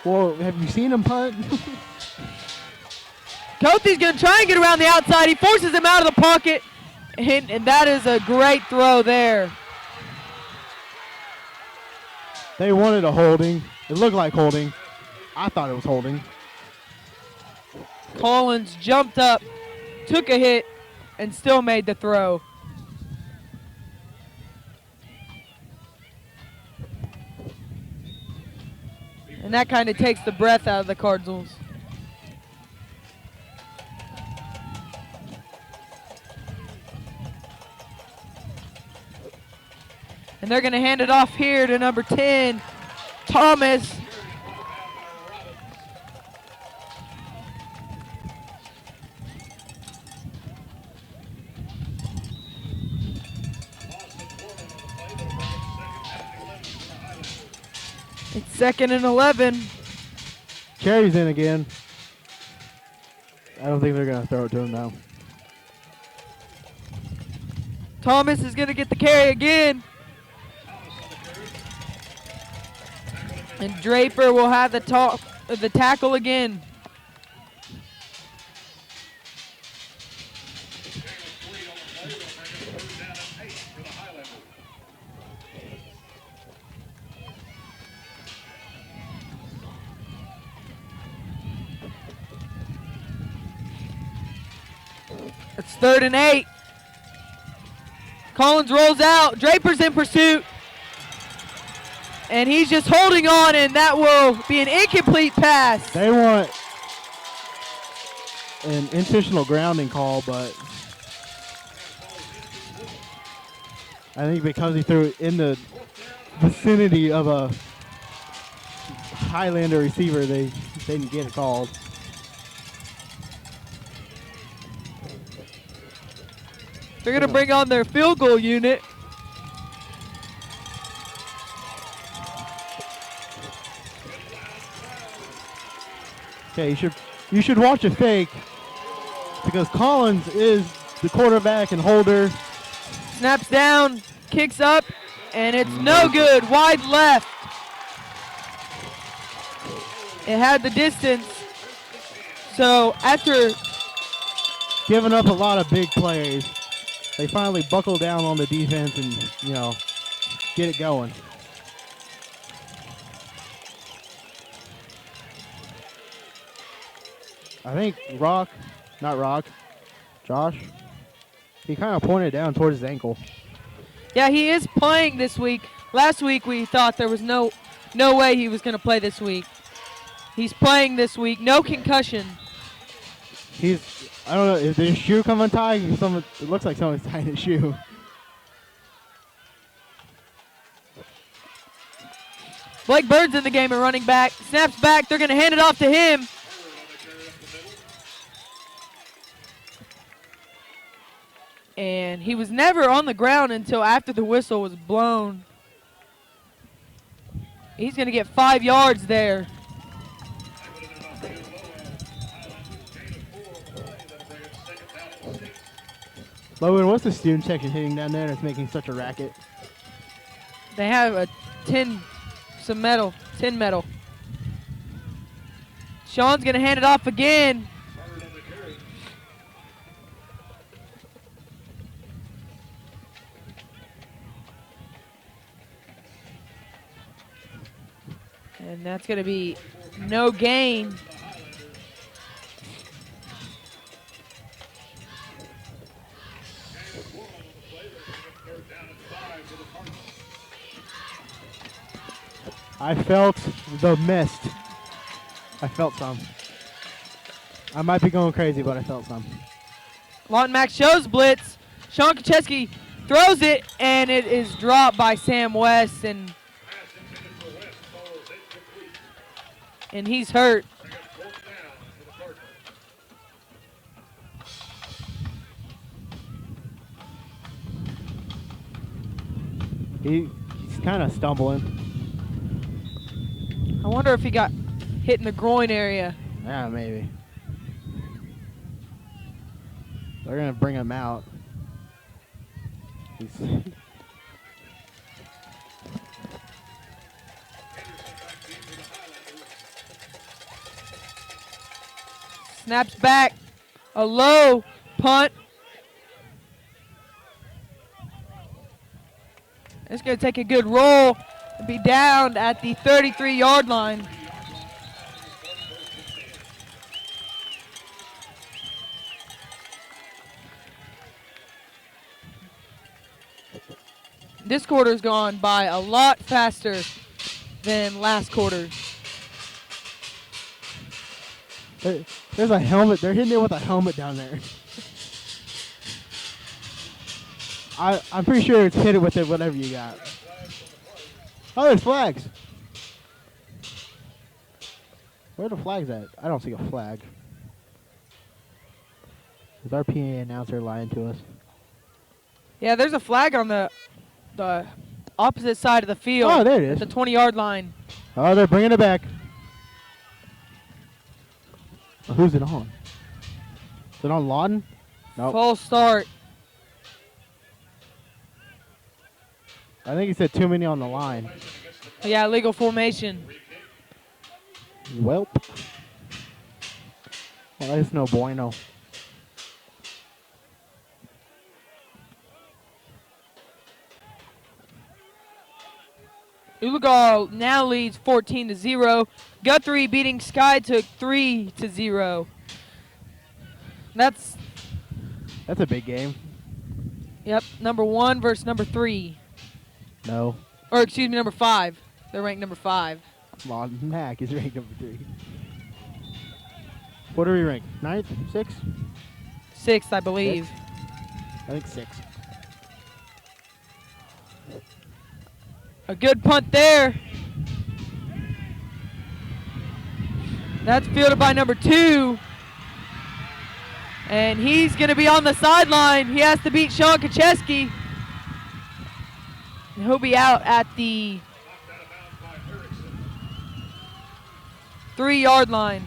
Well, have you seen him punt? Kothi's going to try and get around the outside. He forces him out of the pocket, and that is a great throw there. They wanted a holding. It looked like holding. I thought it was holding. Collins jumped up, took a hit, and still made the throw. And that kind of takes the breath out of the Cardinals. And they're going to hand it off here to number 10, Thomas. It's 2nd and 11. Carey's in again. I don't think they're going to throw it to him now. Thomas is going to get the carry again. And Draper will have the tackle again. It's 3rd and 8. Collins rolls out. Draper's in pursuit. And he's just holding on, and that will be an incomplete pass. They want an intentional grounding call, but I think because he threw it in the vicinity of a Highlander receiver, they didn't get it called. They're going to bring on their field goal unit. Okay, you should watch a fake because Collins is the quarterback and holder. Snaps down, kicks up, and it's no good. Wide left. It had the distance. So after Giving up a lot of big plays, they finally buckle down on the defense and, get it going. I think Josh, he kind of pointed down towards his ankle. Yeah, he is playing this week. Last week we thought there was no way he was going to play this week. He's playing this week. No concussion. I don't know, did his shoe come untied? It looks like someone's tying his shoe. Blake Bird's in the game at running back. Snaps back. They're going to hand it off to him. And he was never on the ground until after the whistle was blown. He's going to get 5 yards there. Logan, what's the student section hitting down there that's making such a racket? They have a tin metal. Sean's going to hand it off again. And that's going to be no gain. I felt the mist. I felt some. I might be going crazy, but I felt some. Lawton Mack shows blitz. Sean Kacheski throws it, and it is dropped by Sam West, and he's hurt. He's kind of stumbling. I wonder if he got hit in the groin area. Yeah, maybe. They're going to bring him out. Snaps back. A low punt. It's going to take a good roll and be down at the 33-yard line. This quarter's gone by a lot faster than last quarter. There's a helmet. They're hitting it with a helmet down there. I'm pretty sure it's hit it with it, whatever you got. Oh, there's flags. Where are the flags at? I don't see a flag. Is our PA announcer lying to us? Yeah, there's a flag on the opposite side of the field. Oh, there it is. At the 20-yard line. Oh, they're bringing it back. Who's it on? Is it on Lawton? Nope. Full start. I think he said too many on the line. Yeah, legal formation. Welp. Well, that's no bueno. Uligal now leads 14-0. Guthrie beating Sky took 3-0. That's a big game. Yep, number 1 versus number 3. No. Or excuse me, number 5. They're ranked number 5. Lawton Mack is ranked number 3. What are we ranked? 9th? 6th? 6th, I believe. I think 6. A good punt there. That's fielded by number 2. And he's going to be on the sideline. He has to beat Sean Kacheski. And he'll be out at the 3-yard line.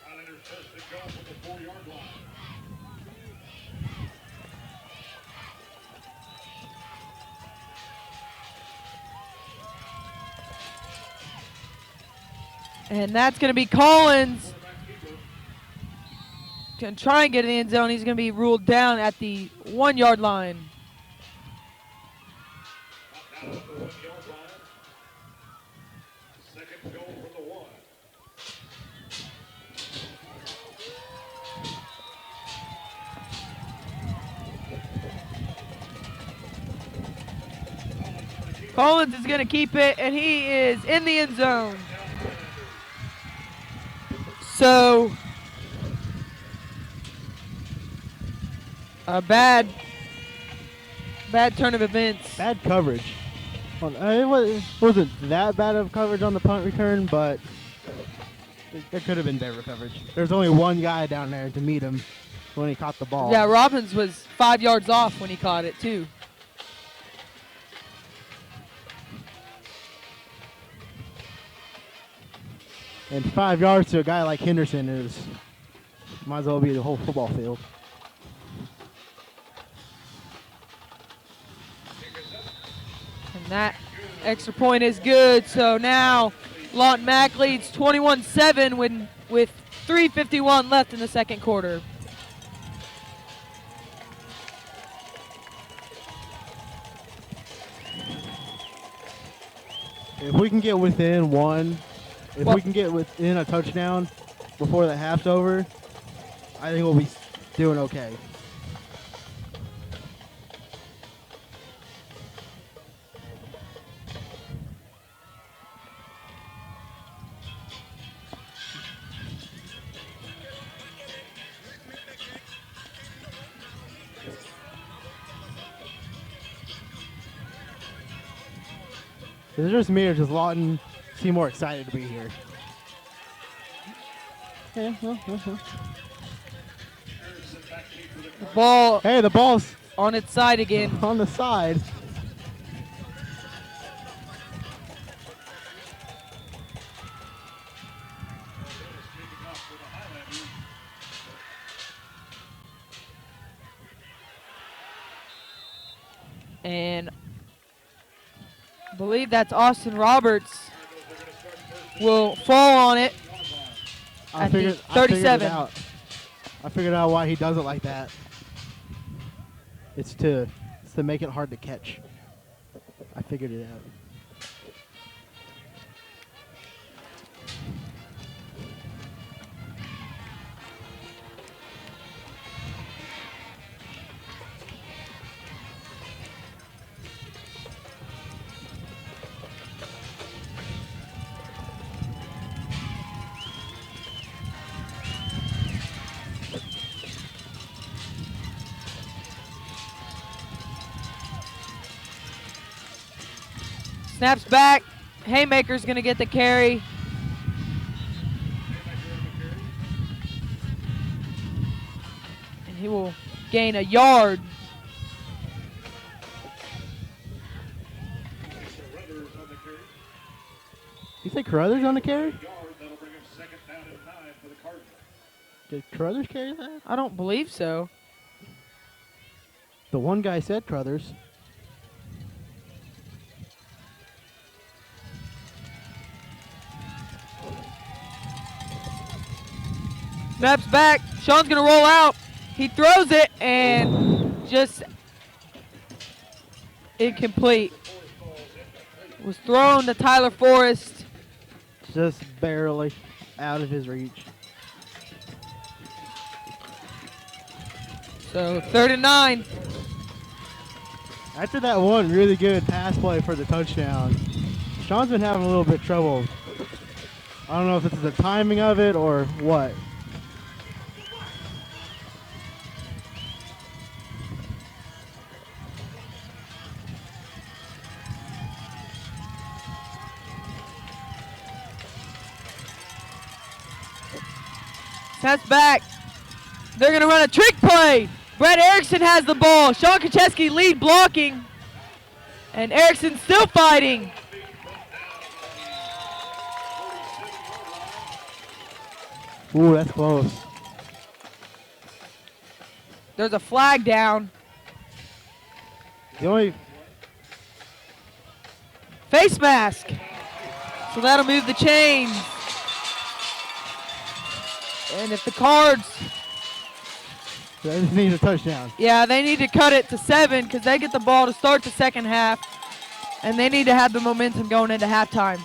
Highlanders first to go And that's going to be Collins. Going to try and get in the end zone. He's going to be ruled down at the 1 yard line. Now at the 1 yard line. Second goal from the 1. Collins is going to keep it, and he is in the end zone. So, a bad turn of events. Bad coverage. It wasn't that bad of coverage on the punt return, but there could have been better coverage. There's only one guy down there to meet him when he caught the ball. Yeah, Robbins was 5 yards off when he caught it, too. And 5 yards to a guy like Henderson might as well be the whole football field. And that extra point is good. So now Lawton Mack leads 21-7 with 3:51 left in the second quarter. If we can get within one, if Well- we can get within a touchdown before the half's over, I think we'll be doing okay. Is it just me or does Lawton seem more excited to be here? Yeah, The ball Hey, the ball's on its side again. on the side. And I believe that's Austin Roberts will fall on it at the 37. I figured out why he does it like that. It's to make it hard to catch. I figured it out. Snaps back. Haymaker's going to get the carry. And he will gain a yard. Carruthers on the carry. You say Carruthers on the carry? Yard, that'll bring him second down and 9 for the Cardinals. Did Carruthers carry that? I don't believe so. The one guy said Carruthers. Snaps back. Sean's going to roll out. He throws it and just incomplete. Was thrown to Tyler Forrest. Just barely out of his reach. So 3rd and 9. After that one really good pass play for the touchdown, Sean's been having a little bit of trouble. I don't know if it's the timing of it or what. Snaps back. They're going to run a trick play. Brett Erickson has the ball. Sean Kacheski lead blocking. And Erickson still fighting. Ooh, that's close. There's a flag down. The only Face mask. So that'll move the chains. And if the Cards, They just need a touchdown. yeah, they need to cut it to 7 because they get the ball to start the second half, and they need to have the momentum going into halftime.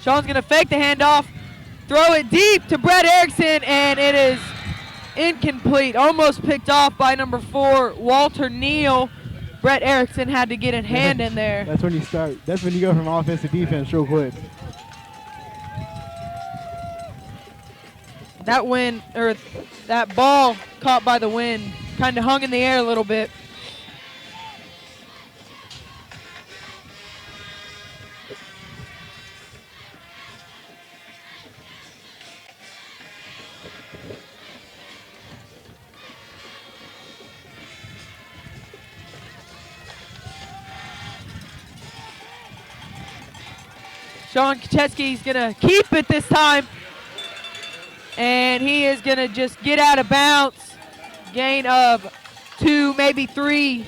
Sean's going to fake the handoff, throw it deep to Brett Erickson, and it is incomplete. Almost picked off by number 4, Walter Neal. Brett Erickson had to get a hand in there. That's when you start. That's when you go from offense to defense real quick. That ball caught by the wind, kind of hung in the air a little bit. Sean Kacheski's going to keep it this time. And he is going to just get out of bounds. Gain of 2, maybe 3.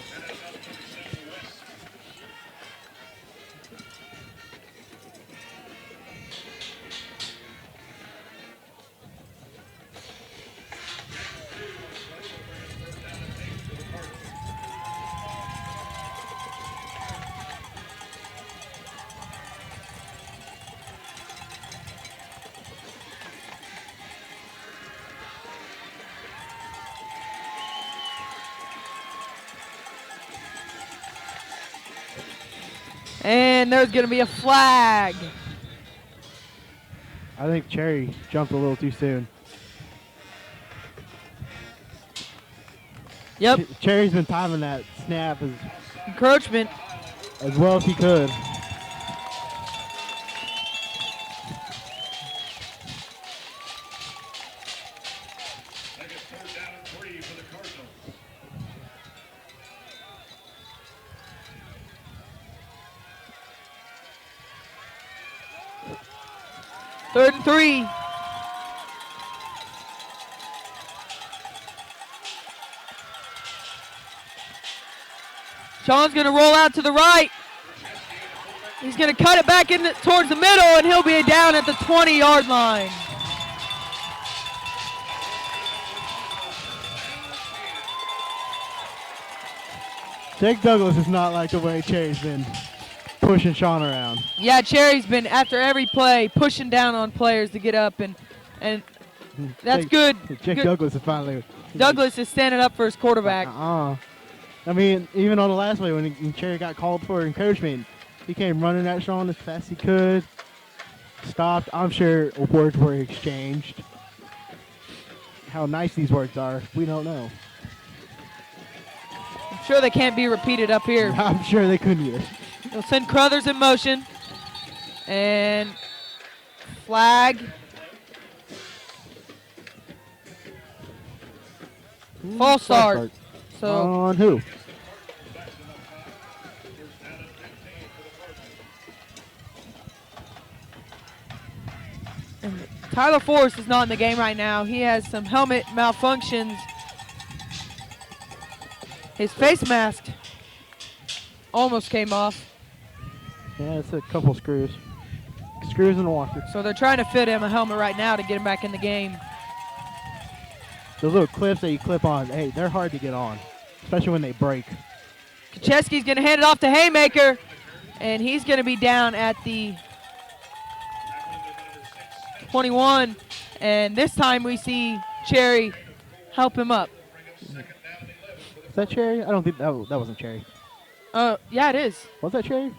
And there's going to be a flag. I think Cherry jumped a little too soon. Yep, Cherry's been timing that snap encroachment. as well as he could. Make it 3rd down and 3 for the Cardinals. Third and 3. Sean's going to roll out to the right. He's going to cut it back in towards the middle, and he'll be down at the 20-yard line. Jake Douglas is not like the way Cherry's been pushing Sean around. Yeah, Cherry's been, after every play, pushing down on players to get up, and that's Jake- good. Jake Good. Douglas is finally. Douglas is standing up for his quarterback. I mean, even on the last play when Cherry got called for encroachment, he came running at Sean as fast as he could. Stopped. I'm sure words were exchanged. How nice these words are, we don't know. I'm sure they can't be repeated up here. I'm sure they couldn't either. They'll send Crothers in motion. And flag. False start. So On who? Tyler Forrest is not in the game right now. He has some helmet malfunctions. His face mask almost came off. Yeah, it's a couple screws. Screws in the washer. So they're trying to fit him a helmet right now to get him back in the game. Those little clips that you clip on, hey, they're hard to get on, especially when they break. Kacheski's going to hand it off to Haymaker, and he's going to be down at the 21. And this time we see Cherry help him up. Is that Cherry? I don't think that wasn't Cherry. Yeah, it is. Was that Cherry?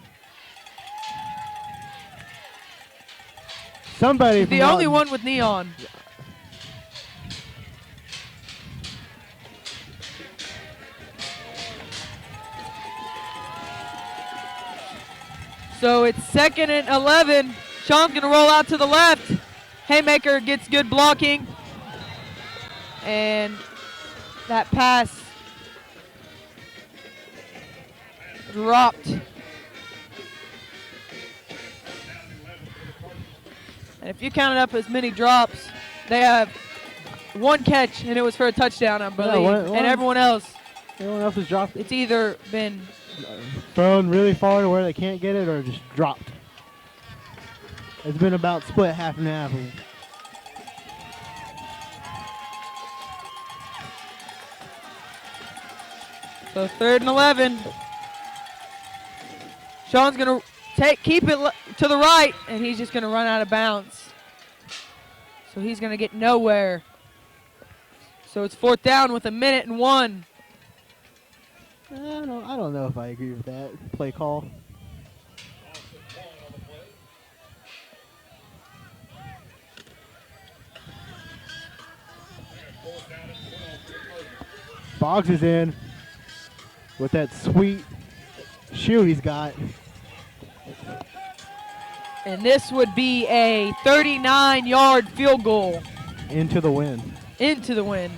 Somebody. The only one with neon. So it's 2nd and 11. Sean's going to roll out to the left. Haymaker gets good blocking. And that pass dropped. And if you counted up as many drops, they have one catch, and it was for a touchdown, I believe. And everyone else, has dropped it. it's either been Thrown really far to where they can't get it or just dropped. It's been about split half and half. so 3rd and 11. Sean's going to keep it to the right, and he's just going to run out of bounds. So he's going to get nowhere. So it's 4th down with 1:01. I don't know if I agree with that play call. Boggs is in with that sweet shoe he's got. And this would be a 39-yard field goal Into the wind. into the wind.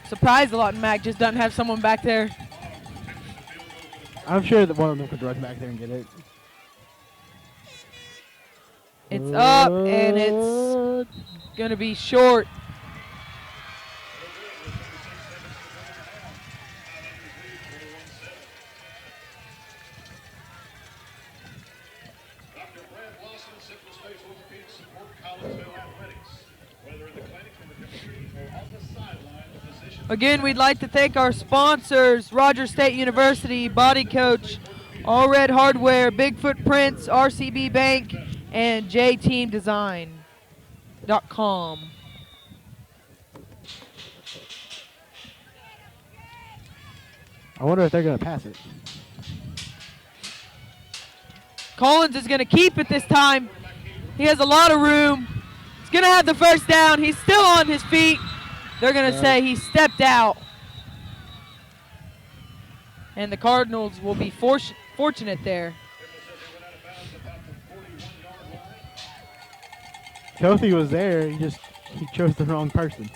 Surprised a lot, Mac just doesn't have someone back there. I'm sure that one of them could run back there and get it. It's up, and it's going to be short. Dr. Brad Lawson, Central States Orthopedic Support, Collinsville Athletics. Whether in the clinic, in the community, or on the sideline, the physician. Again, we'd like to thank our sponsors, Rogers State University, Body Coach, All Red Hardware, Bigfoot Prints, RCB Bank, and JTeamDesign.com. I wonder if they're going to pass it. Collins is going to keep it this time. He has a lot of room. He's going to have the 1st down. He's still on his feet. They're going to say he stepped out. And the Cardinals will be fortunate there. Kofi was there. He chose the wrong person.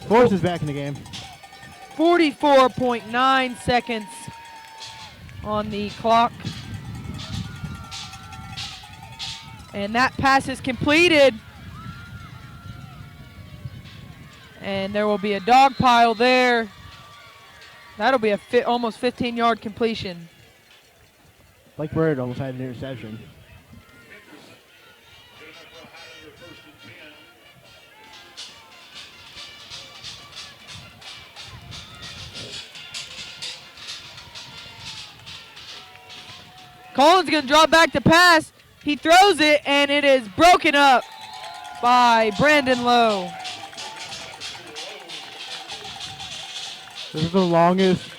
Force is back in the game. 44.9 seconds on the clock. And that pass is completed. And there will be a dog pile there. That'll be a almost 15-yard completion. Blake Bird almost had an interception. Collins going to draw back the pass. He throws it, and it is broken up by Brandon Lowe. This is the longest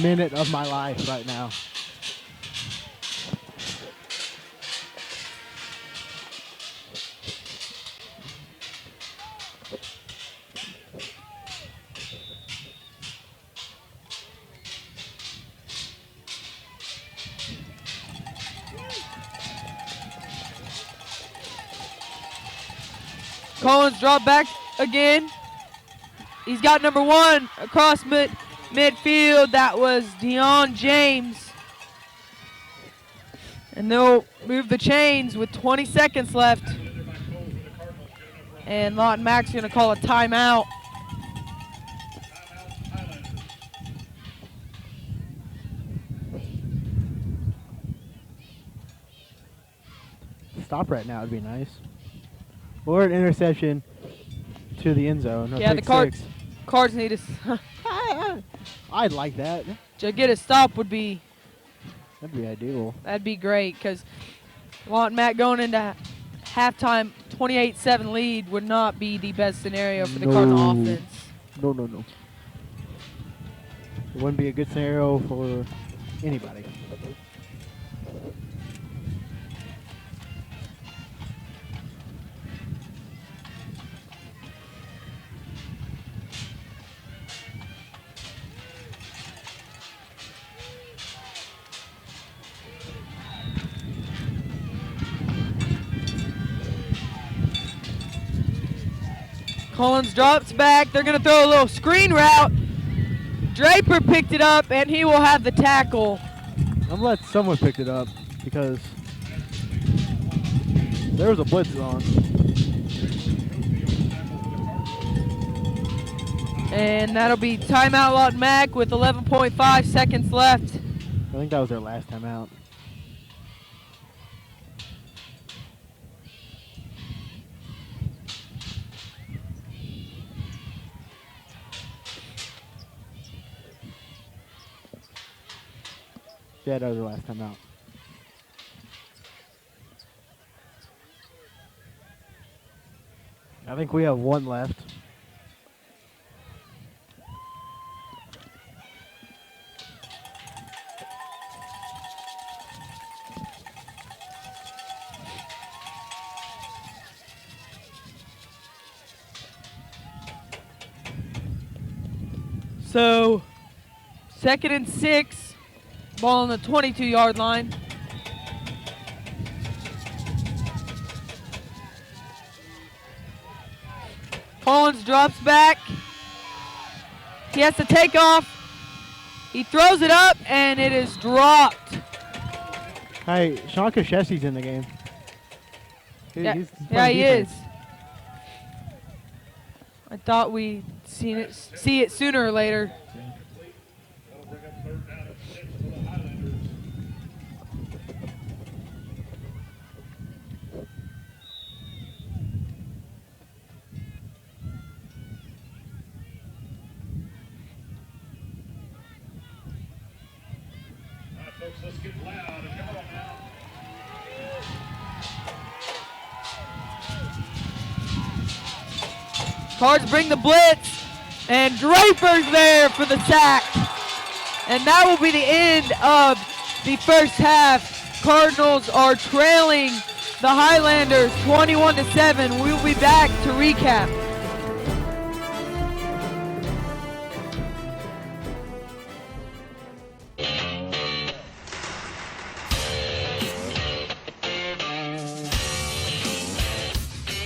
minute of my life right now. Collins dropped back again. He's got number 1 across midfield. That was Deion James. And they'll move the chains with 20 seconds left. And Lawton Mack's going to call a timeout. Stop right now would be nice. Or an interception to the end zone. No, Yeah, pick the six. Cards need I'd like that. to get a stop would be, That'd be ideal. that'd be great, because Lawton Mack going into halftime 28-7 lead would not be the best scenario for the Cardinal offense. No. It wouldn't be a good scenario for anybody. Collins drops back. They're going to throw a little screen route. Draper picked it up, and he will have the tackle. I'm glad someone picked it up because there was a blitz on. And that'll be timeout Lawton Mac with 11.5 seconds left. I think that was their last time out. Yeah, that was their last time out. I think we have one left. So, 2nd and 6, ball on the 22-yard line. Collins drops back. He has to take off. He throws it up, and it is dropped. Hey, Sean Kashesi's in the game. Yeah, He's yeah, playing he defense. is. I thought we'd see it sooner or later. That'll bring up 3rd down and 6 for the Highlanders. All right, folks, let's get loud and come on now. Cards bring the blitz, and Draper's there for the sack. And that will be the end of the first half. Cardinals are trailing the Highlanders 21-7. We will be back to recap.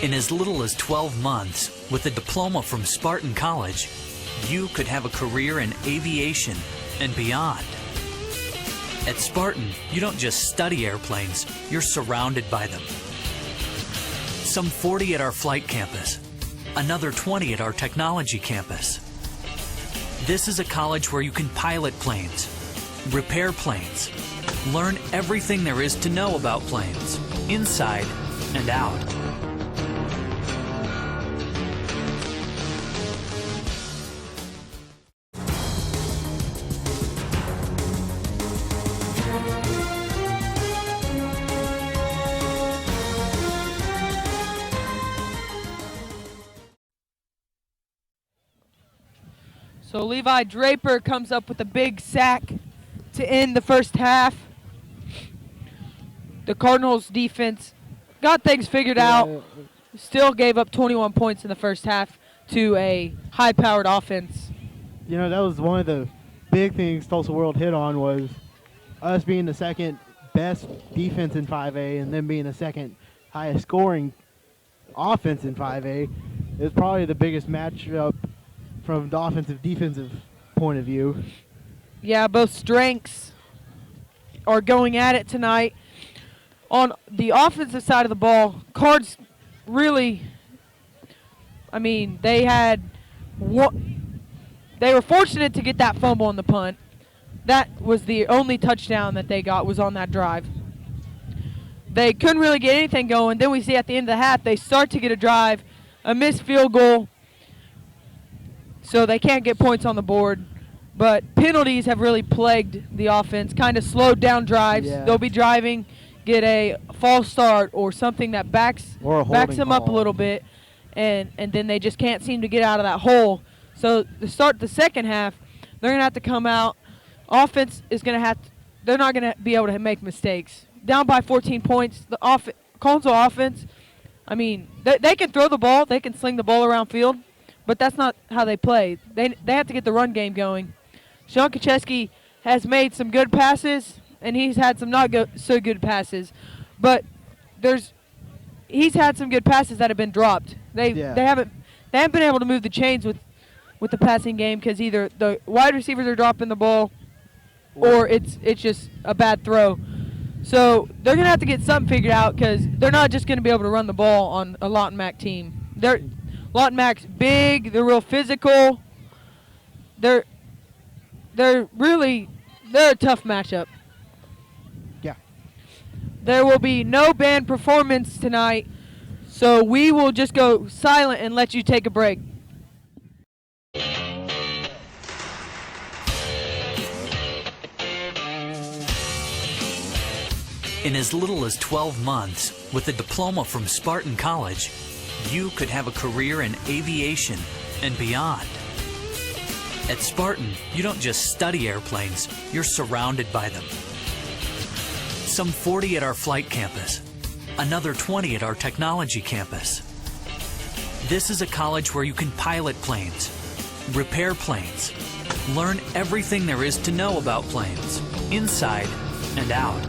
In as little as 12 months, with a diploma from Spartan College, you could have a career in aviation and beyond. At Spartan, you don't just study airplanes, you're surrounded by them. Some 40 at our flight campus, another 20 at our technology campus. This is a college where you can pilot planes, repair planes, learn everything there is to know about planes, inside and out. So Levi Draper comes up with a big sack to end the first half. The Cardinals defense got things figured out, still gave up 21 points in the first half to a high-powered offense. You know, that was one of the big things Tulsa World hit on was us being the second best defense in 5A and then being the second highest scoring offense in 5A. It's probably the biggest matchup from the offensive-defensive point of view. Yeah, both strengths are going at it tonight. On the offensive side of the ball, Cards really, I mean, they were fortunate to get that fumble on the punt. That was the only touchdown that they got was on that drive. They couldn't really get anything going. Then we see at the end of the half, they start to get a drive, a missed field goal, so they can't get points on the board. But penalties have really plagued the offense, kind of slowed down drives. Yeah. They'll be driving, get a false start or something that backs them up a little bit, and then they just can't seem to get out of that hole. So to start the second half, they're going to have to come out. Offense is going to have to, they're not going to be able to make mistakes. Down by 14 points, the Collinsville offense, I mean, they can throw the ball, they can sling the ball around field, but that's not how they play. They have to get the run game going. Sean Kacheski has made some good passes, and he's had some not so good passes, but he's had some good passes that have been dropped. They haven't they haven't been able to move the chains with the passing game because either the wide receivers are dropping the ball or it's just a bad throw. So they're gonna have to get something figured out because they're not just gonna be able to run the ball on a Lawton Mac team. Lawton Mac's big. They're real physical. They're a tough matchup. Yeah. There will be no band performance tonight, so we will just go silent and let you take a break. In as little as 12 months, with a diploma from Spartan College, you could have a career in aviation and beyond. At Spartan, you don't just study airplanes, you're surrounded by them. Some 40 at our flight campus, another 20 at our technology campus. This is a college where you can pilot planes, repair planes, learn everything there is to know about planes, inside and out.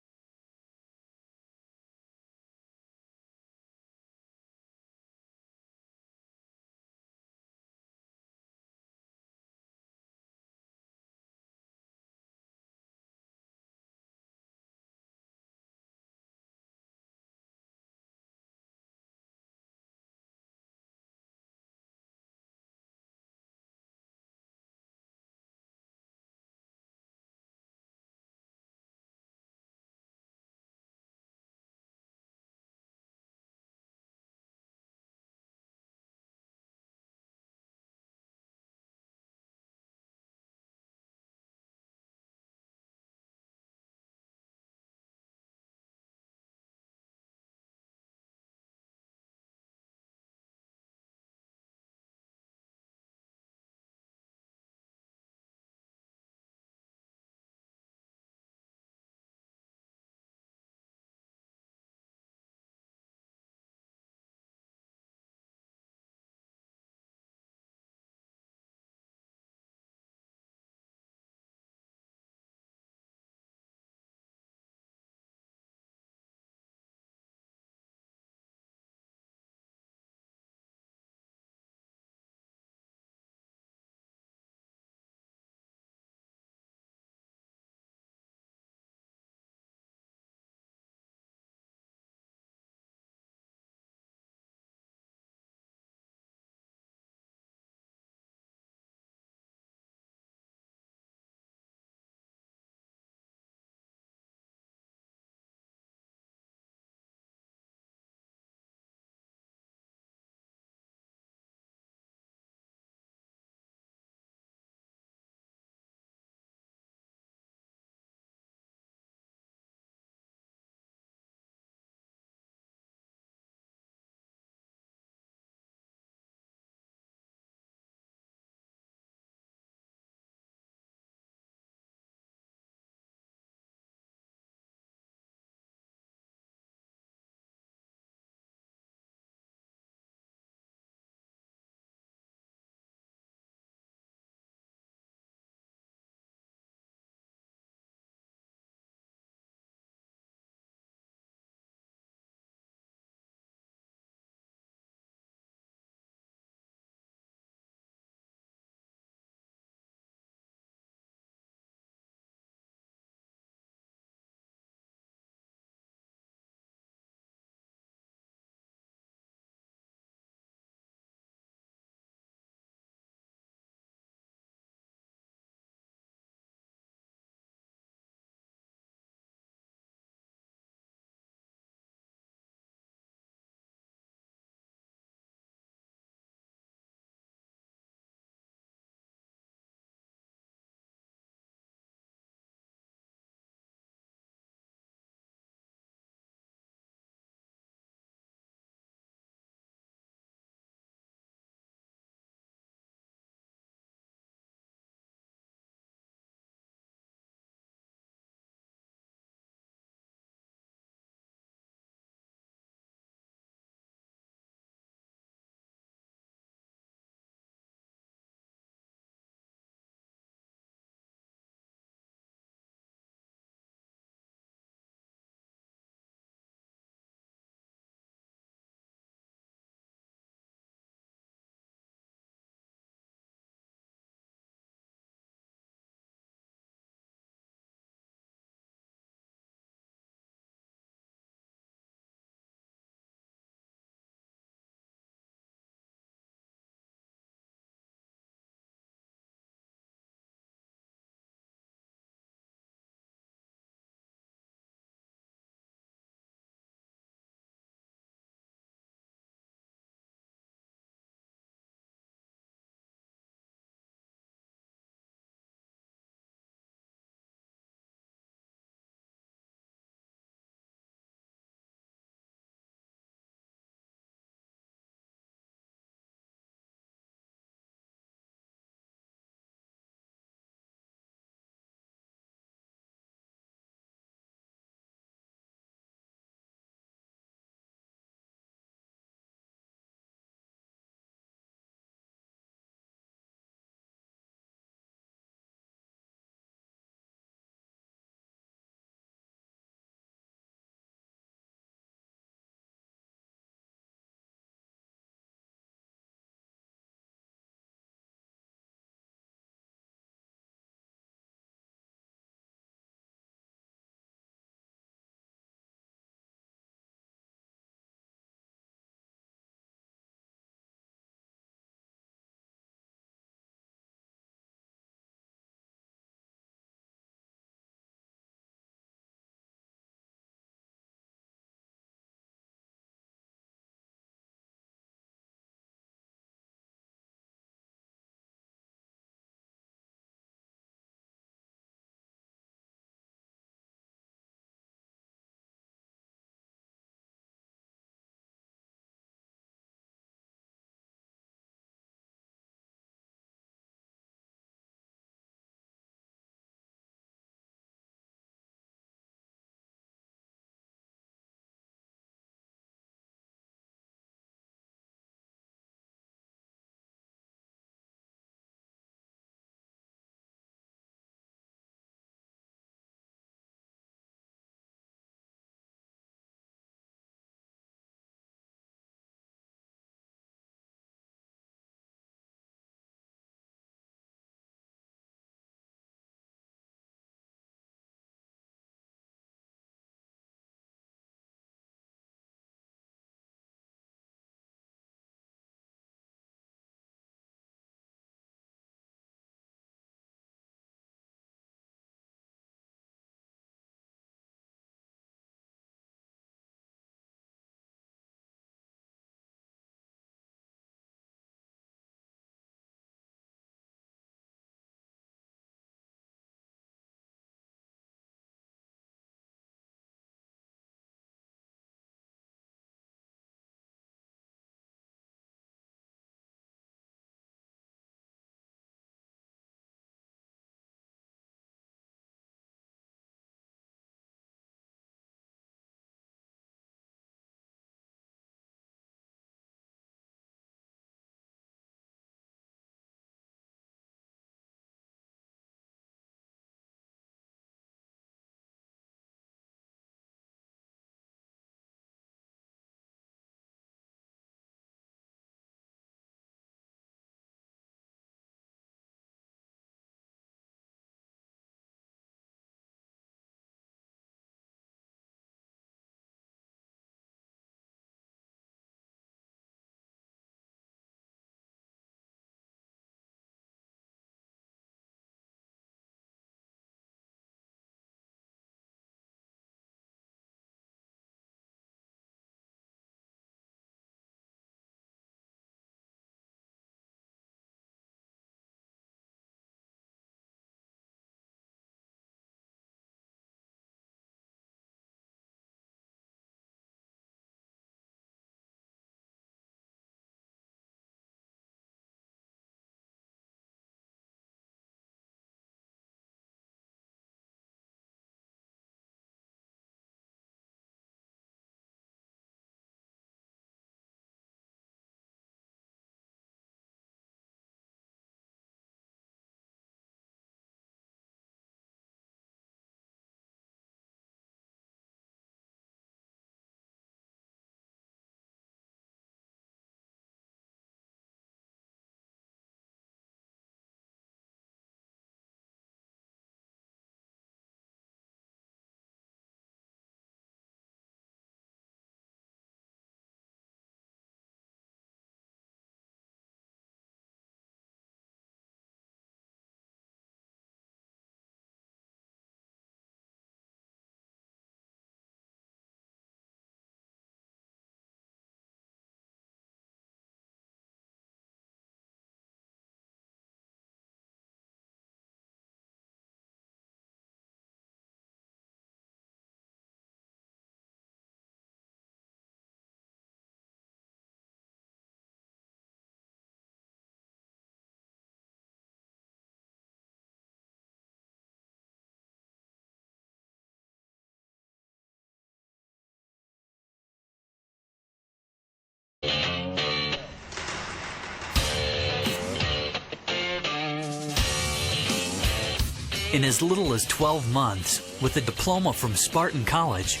In as little as 12 months, with a diploma from Spartan College,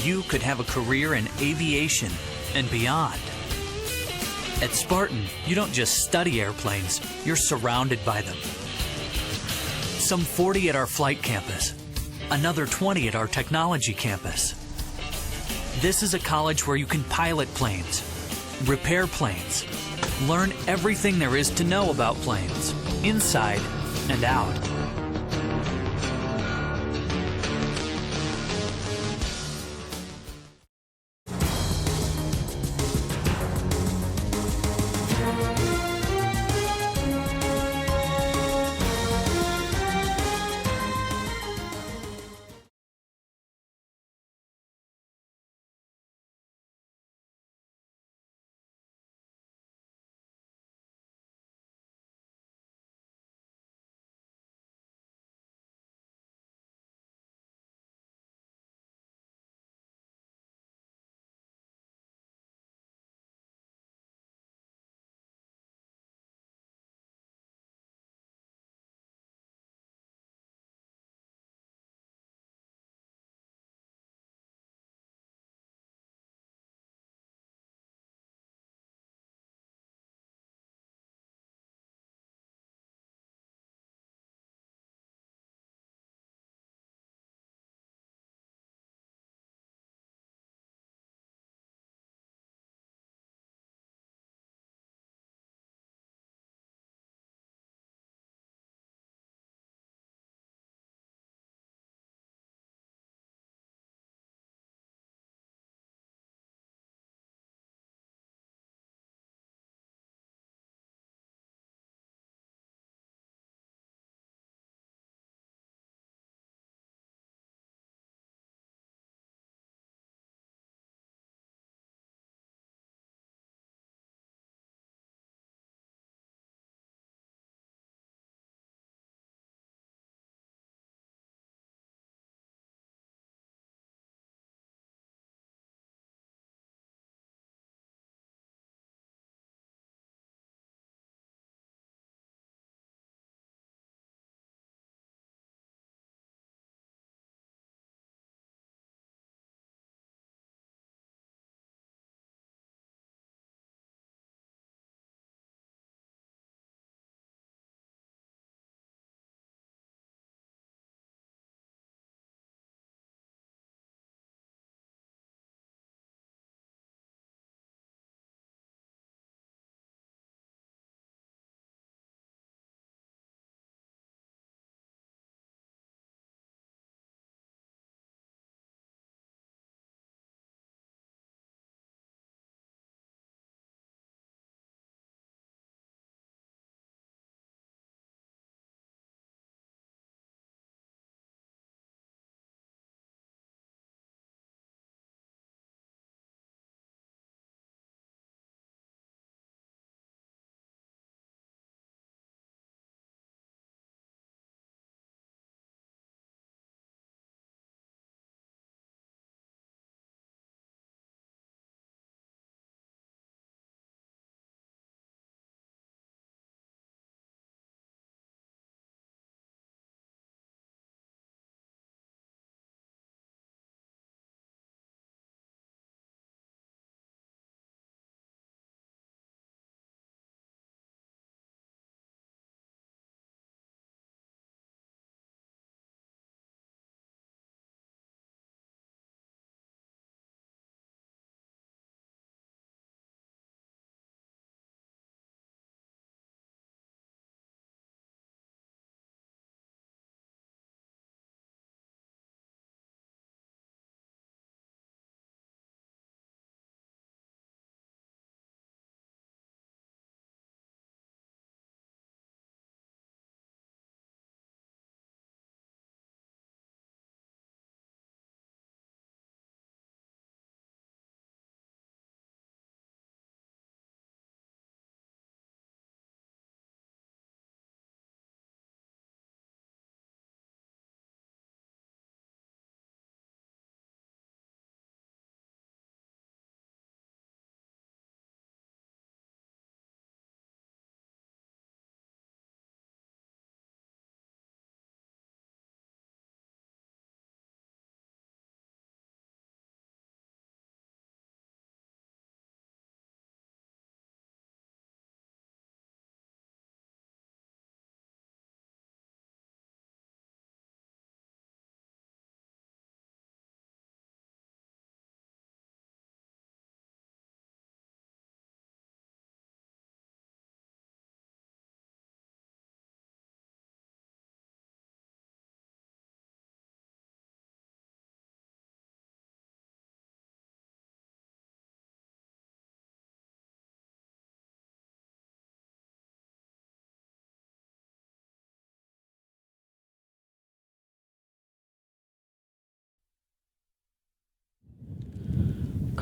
you could have a career in aviation and beyond. At Spartan, you don't just study airplanes, you're surrounded by them. Some 40 at our flight campus, another 20 at our technology campus. This is a college where you can pilot planes, repair planes, learn everything there is to know about planes, inside and out.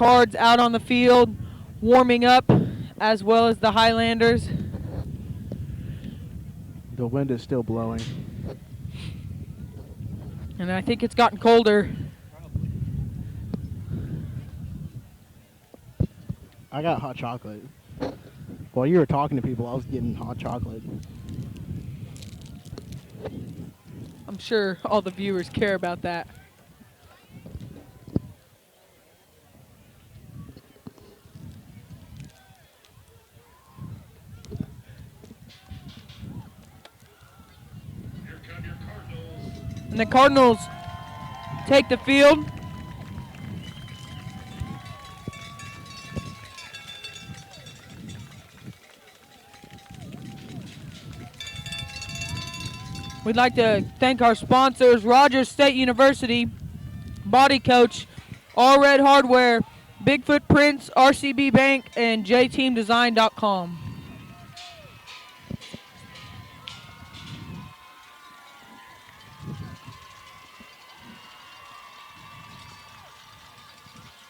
Cards out on the field, warming up, as well as the Highlanders. The wind is still blowing. And I think it's gotten colder. I got hot chocolate. While you were talking to people, I was getting hot chocolate. I'm sure all the viewers care about that. Here come your Cardinals. And the Cardinals take the field. We'd like to thank our sponsors, Rogers State University, Body Coach, All Red Hardware, Bigfoot Prints, RCB Bank, and JTeamDesign.com.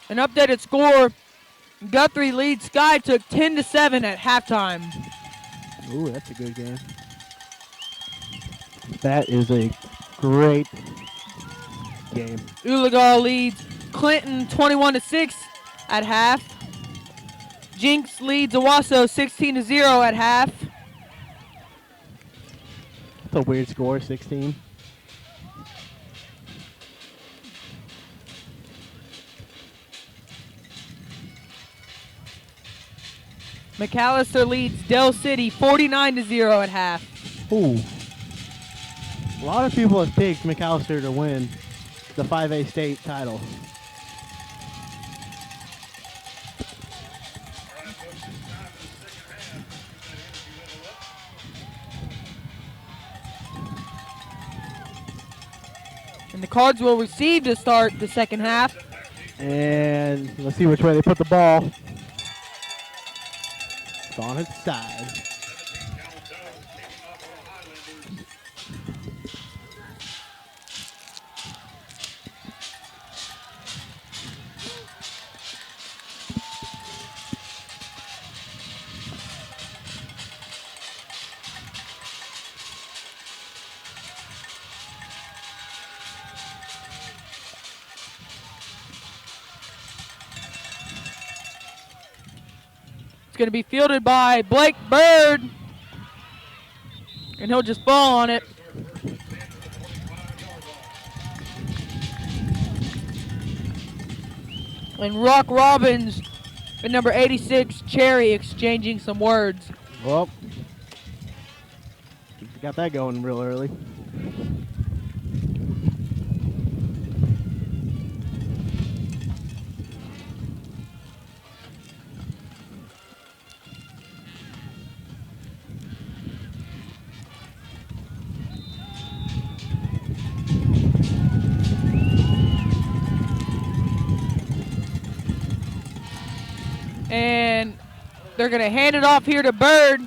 An updated score, Guthrie leads Sky, took 10-7 at halftime. Ooh, that's a good game. That is a great game. Oologah leads Clinton 21-6 at half. Jinx leads Owasso 16-0 at half. That's a weird score, 16. McAllister leads Dell City 49-0 at half. Ooh. A lot of people have picked McAllister to win the 5A state title. And the Cards will receive to start the second half. And let's see which way they put the ball. It's on its side. It's going to be fielded by Blake Bird. And he'll just fall on it. And Rock Robbins and number 86, Cherry, exchanging some words. Well, got that going real early. And they're going to hand it off here to Bird.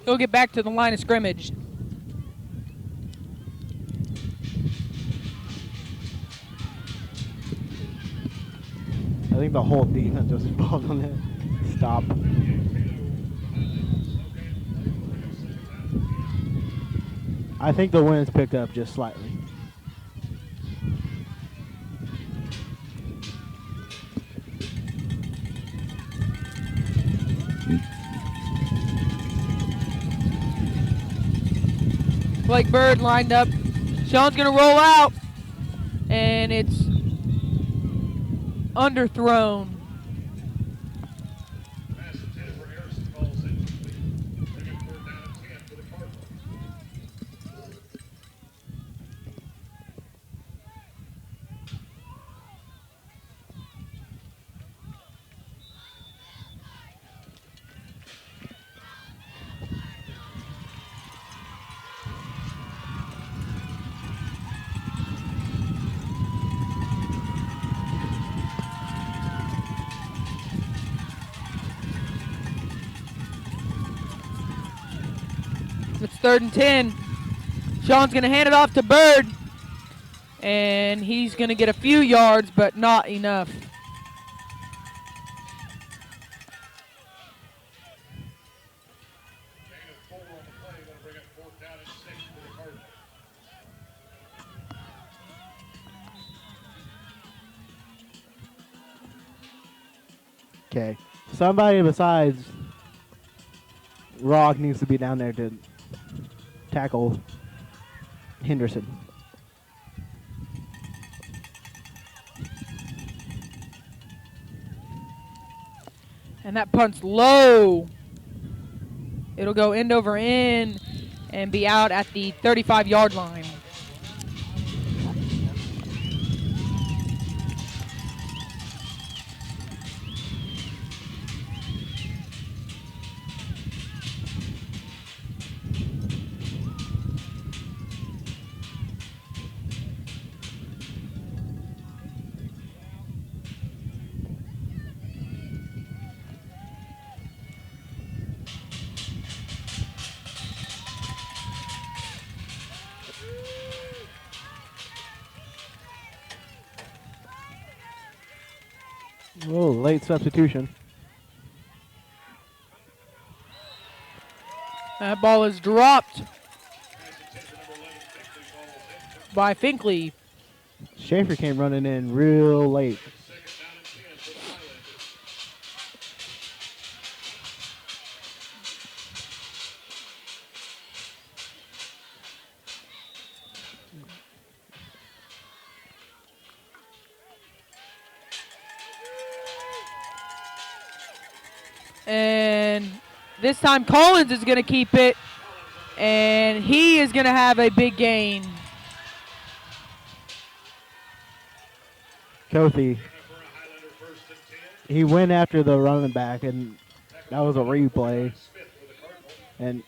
He'll get back to the line of scrimmage. I think the whole defense was involved on that stop. I think the wind's picked up just slightly. Blake Bird lined up. Sean's going to roll out. And it's underthrown. Pass intended for Harrison falls incomplete. Second third down and 10 for the Cardinals. It's 3rd and 10. Sean's going to hand it off to Bird. And he's going to get a few yards, but not enough. Gain of 4 on the play. That'll bring up 4th down and 6 for the Cardinals. Okay. Somebody besides Rock needs to be down there to tackle Henderson. And that punt's low. It'll go end over end and be out at the 35-yard line. Oh, late substitution. That ball is dropped by Finkley. Schaefer came running in real late. And this time Collins is going to keep it. And he is going to have a big gain. Kothi, he went after the running back, and that was a replay. And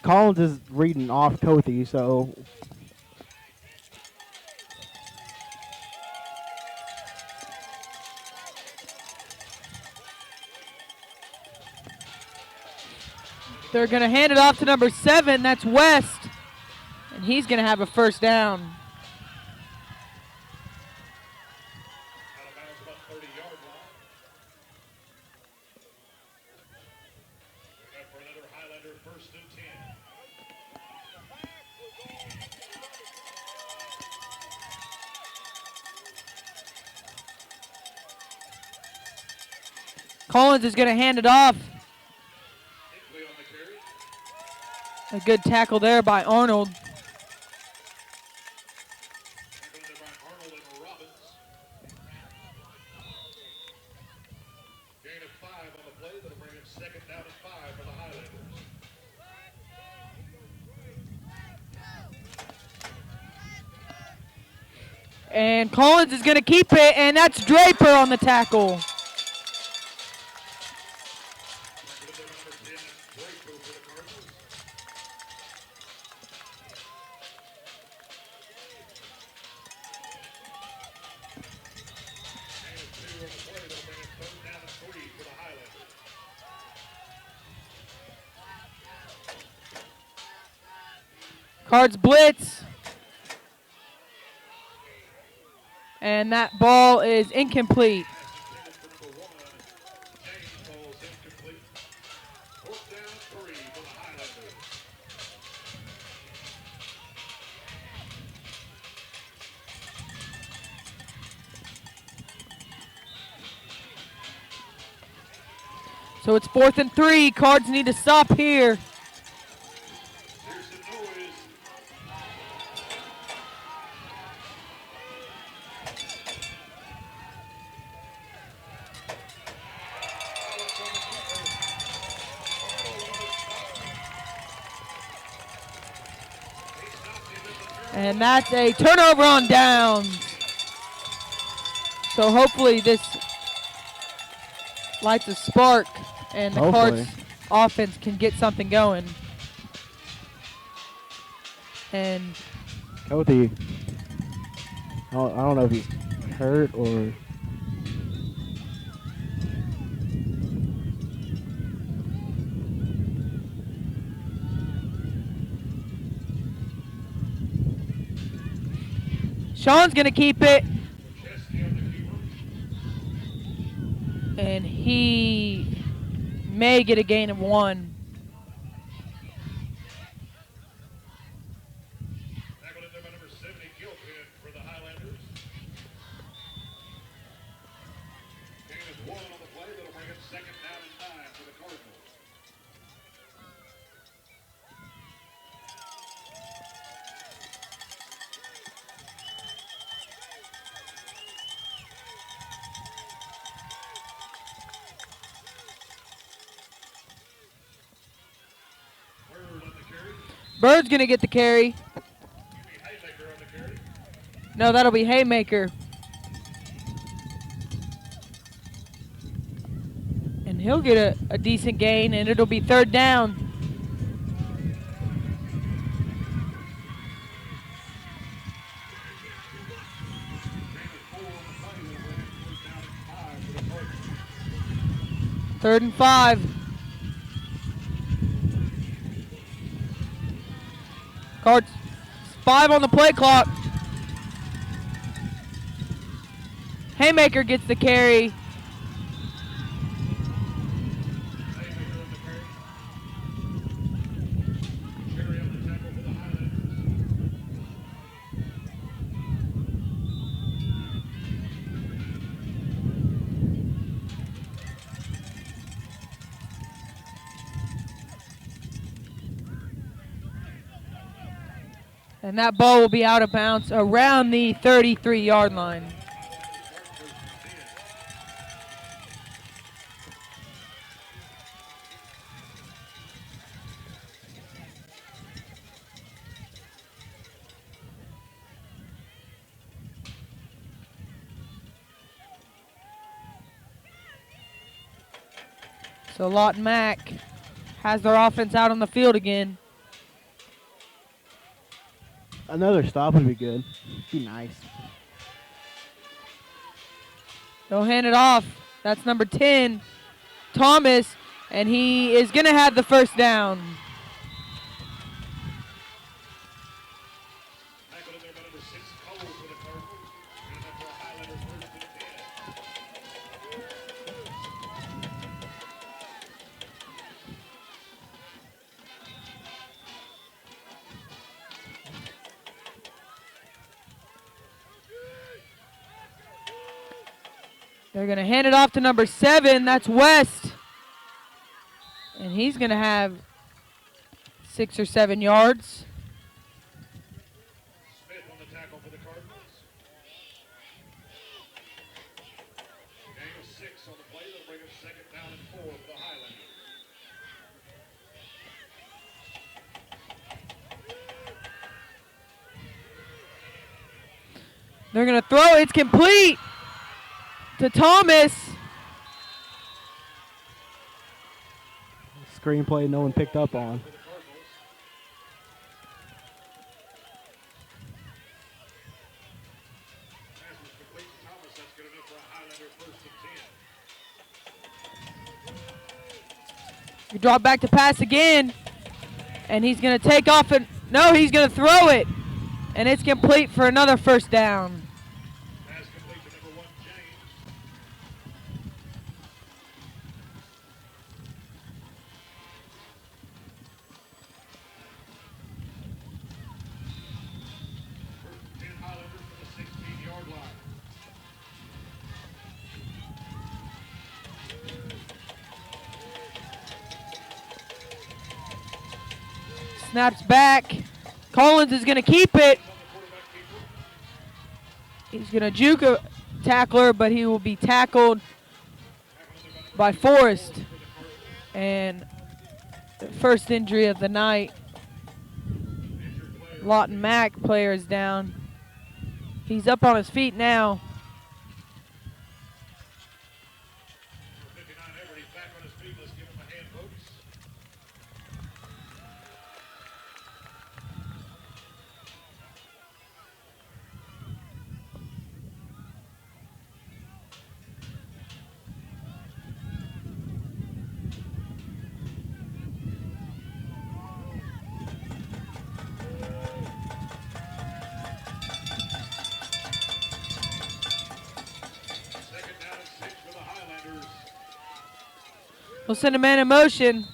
Collins is reading off Kothi, so they're going to hand it off to number 7. That's West. And he's going to have a first down. Out of bounds about 30-yard line. Up for another Highlander 1st and 10. Collins is going to hand it off. Hinkley on the carry. A good tackle there by Arnold. Tackled there by Arnold and Robbins. Gain of 5 on the play. That'll bring up 2nd down and 5 for the Highlanders. And Collins is going to keep it, and that's Draper on the tackle. Tackled there by number 10, Draper for the Cardinals. Gain of 2 on the play. That'll bring up 3rd down and 3 for the Highlanders. Cards blitz. And that ball is incomplete. Intended for number 1. James falls incomplete. 4th down, 3 for the Highlanders. So it's 4th and 3. Cards need to stop here. Here's the noise. And that's a turnover on downs. So hopefully this lights a spark and the Hopefully. Cards offense can get something going. And Kothi, I don't know if he's hurt or. Sean's going to keep it. And he may get a gain of 1. Tackled in there by number 70, Gilpin for the Highlanders. Gain is 1 on the play. That'll bring it 2nd down and 9 for the Cardinals. Bird on the carry. Bird's going to get the carry. Give me Haymaker on the carry. No, that'll be Haymaker. And he'll get a decent gain, and it'll be 3rd down. Third and 5. Cards 5 on the play clock. Haymaker gets the carry. Haymaker on the carry. Carry on the tackle for the Highlanders. And that ball will be out of bounds around the 33-yard line. So Lawton Mack has their offense out on the field again. Another stop would be good. Be nice. They'll hand it off. That's number 10, Thomas, and he is going to have the first down. Tackled in there by number 6, Cole for the Cardinals. And that's for Highlanders 1st and 10. They're going to hand it off to number 7. That's West. And he's going to have 6 or 7 yards. Smith on the tackle for the Cardinals. Gain of 6 on the play. That'll bring us 2nd down and 4 for the Highlanders. They're going to throw. It's complete to Thomas. Screenplay no one picked up on. For the Cardinals. Pass was complete to Thomas. That's good enough for a Highlander 1st and 10. You drop back to pass again. And he's going to take off and no, he's going to throw it. And it's complete for another first down. Pass complete to number 1, James. First and 10 Highlanders from the 16-yard line. Snaps back. Collins is going to keep it. On the quarterback keeper. He's going to juke a tackler, but he will be tackled by Forrest. And the first injury of the night. Lawton Mack player is down. He's up on his feet now. Number 59 Everett, he's back on his feet. Let's give him a hand, folks. We'll send a man in motion.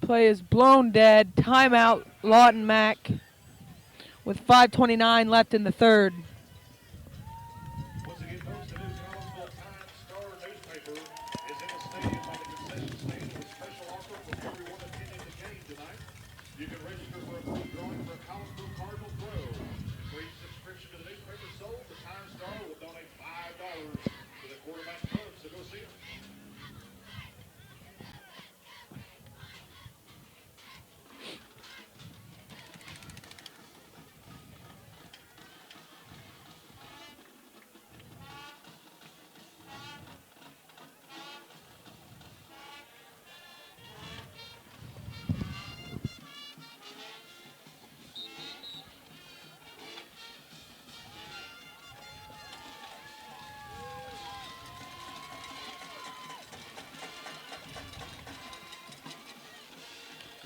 Play is blown dead. Timeout, Lawton Mack, with 5:29 left in the third. Once again, folks, the new Collinsville Times-Star newspaper is in the stadium on the concession stand with a special offer for everyone attending the game tonight. You can register for a free drawing for a Collinsville Cardinal throw. For each subscription to the newspaper sold, the Times-Star will donate $5 to the quarterback club, so go see them.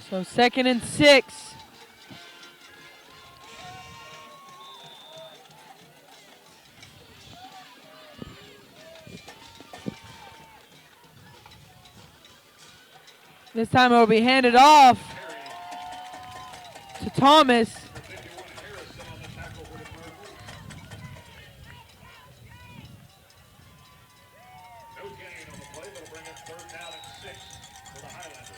So 2nd and 6. This time it will be handed off to Thomas. For 51, Harrison on the tackle for the Cardinals. No gain on the play. That'll bring up 3rd down and 6 for the Highlanders.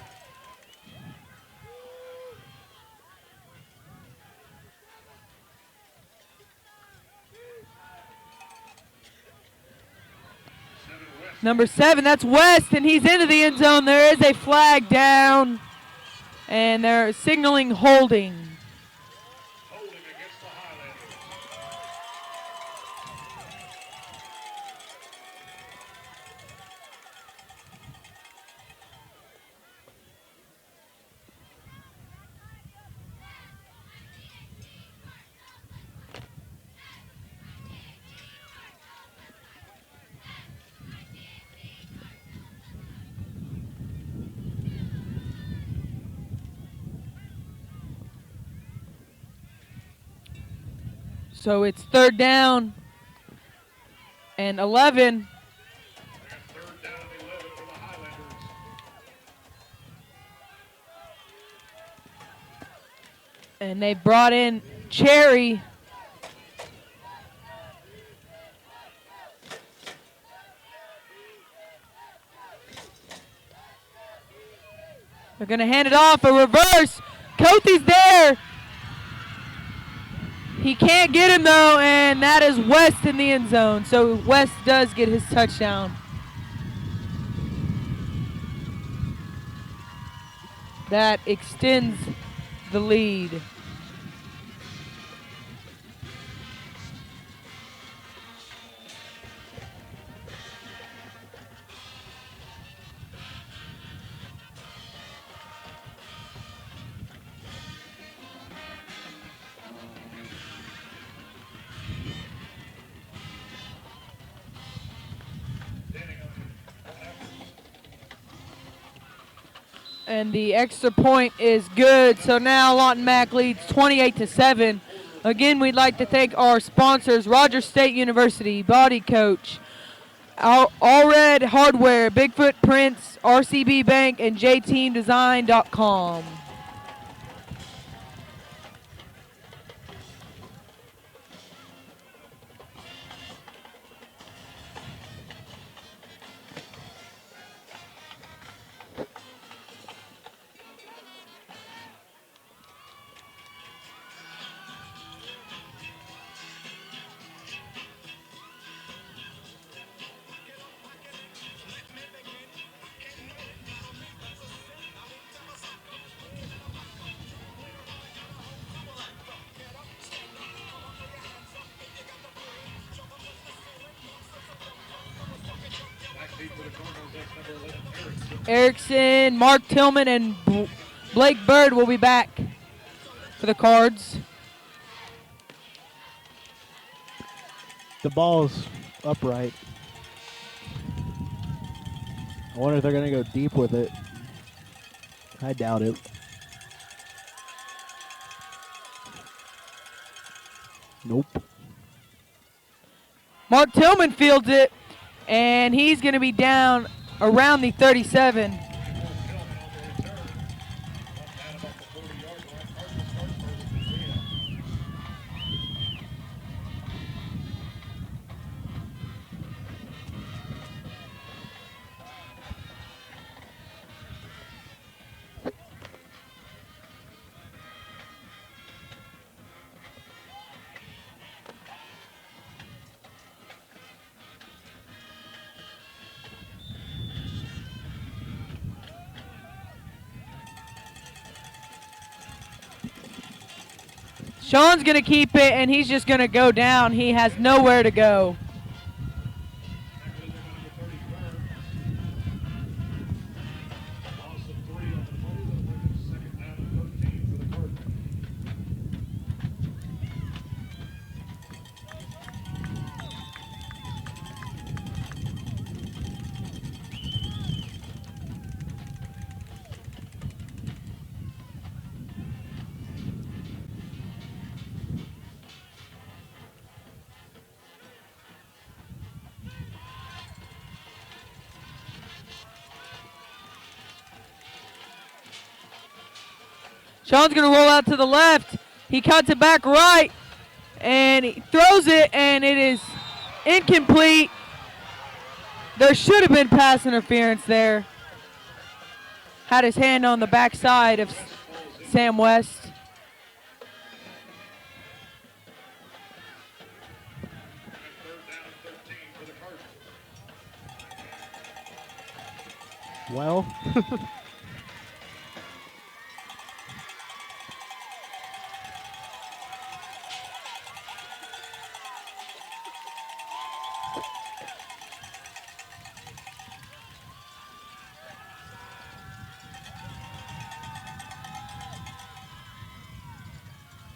Number 7, that's West, and he's into the end zone. There is a flag down, and they're signaling holding. Holding against the Highlanders. So it's 3rd down and 11. They got 3rd down and 11 for the Highlanders. And they brought in Cherry. They're going to hand it off, a reverse. Kothi's there. He can't get him though, and that is West in the end zone. So West does get his touchdown. That extends the lead. And the extra point is good. So now Lawton Mack leads 28-7. Again, we'd like to thank our sponsors, Rogers State University, Body Coach, All Red Hardware, Bigfoot Prints, RCB Bank, and JTeamDesign.com. Erickson, Mark Tillman, and Blake Bird will be back for the Cards. The ball's upright. I wonder if they're going to go deep with it. I doubt it. Nope. Mark Tillman fields it, and he's going to be down around the 37. Tillman on the return. Left that about the 40-yard line. Carson starts first and 10. Sean's going to keep it, and he's just going to go down. He has nowhere to go. Loss of 3 on the play. That'll bring it second down and 13 for the Cardinals. Sean's going to roll out to the left. He cuts it back right, and he throws it, and it is incomplete. There should have been pass interference there. Had his hand on the backside of Sam West. Third down and 13 for the Cardinals. Well,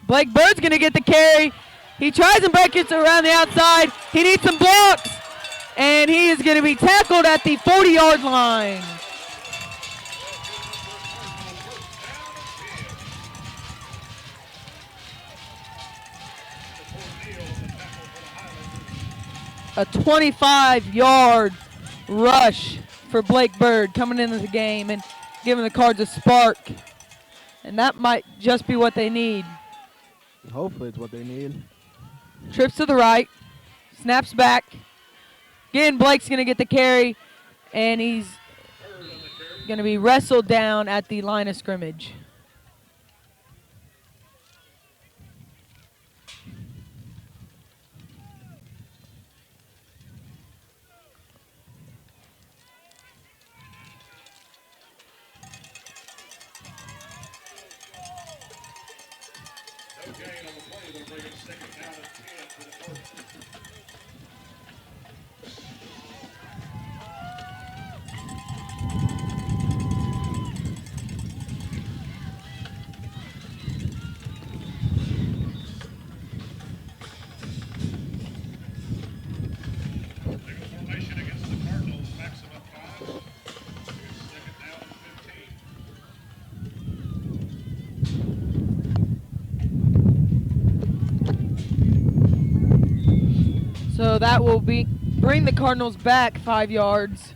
Blake Bird's going to get the carry. He tries and breaks it around the outside. He needs some blocks, and he is going to be tackled at the 40-yard line. A 25-yard rush for Blake Bird coming into the game and giving the Cards a spark. And that might just be what they need. hopefully it's what they need. Trips to the right, snaps back. Again, Blake's going to get the carry, and he's going to be wrestled down at the line of scrimmage. No gain on the play. They'll bring it second down and 10 for the Cardinals. Nickel formation against the Cardinals. Backs them up 5. It's second down and 15. So that will bring the Cardinals back 5 yards.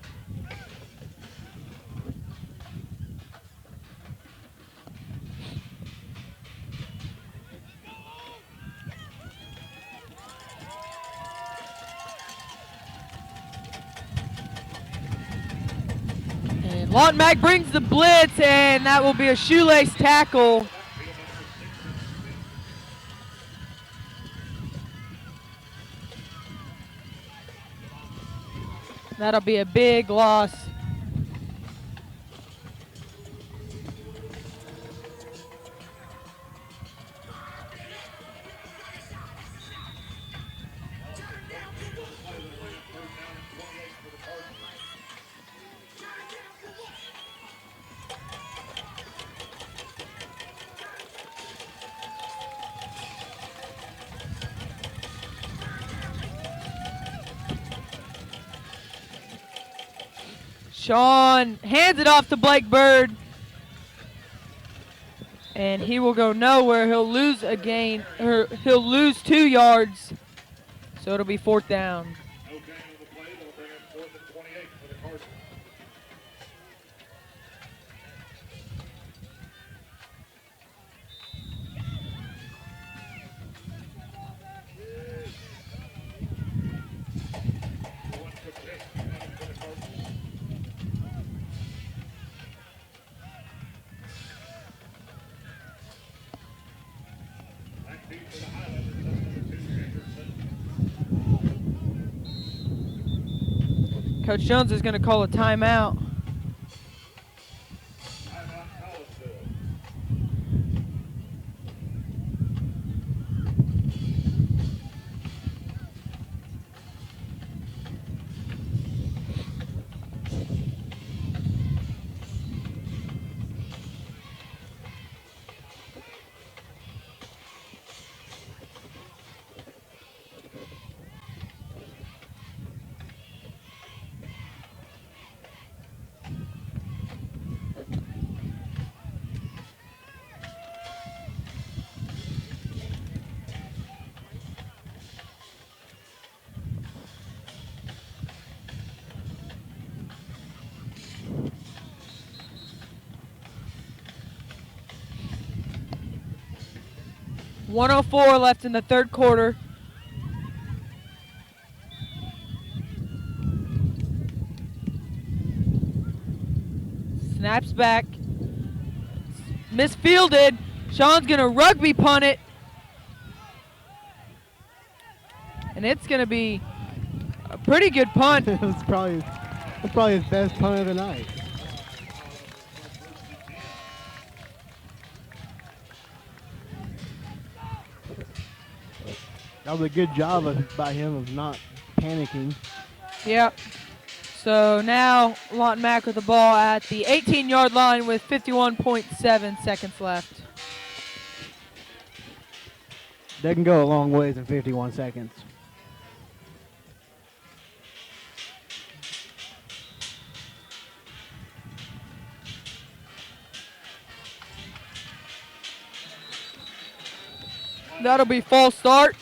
And Lawton Mack brings the blitz, and that will be a shoelace tackle. That'll be a big loss. Sean hands it off to Blake Bird, and he will go nowhere. He'll lose a gain, or he'll lose 2 yards, so it'll be 4th down. No gain on the play. They'll bring it 4th and 28 for the Cardinals. Coach Jones is going to call a timeout. Timeout, Collinsville. .104 left in the third quarter. Snaps back. Misfielded. Sean's going to rugby punt it. And it's going to be a pretty good punt. That's probably his best punt of the night. That was a good job by him of not panicking. Yep. So now Lawton Mack with the ball at the 18-yard line with 51.7 seconds left. They can go a long ways in 51 seconds. That'll be false start.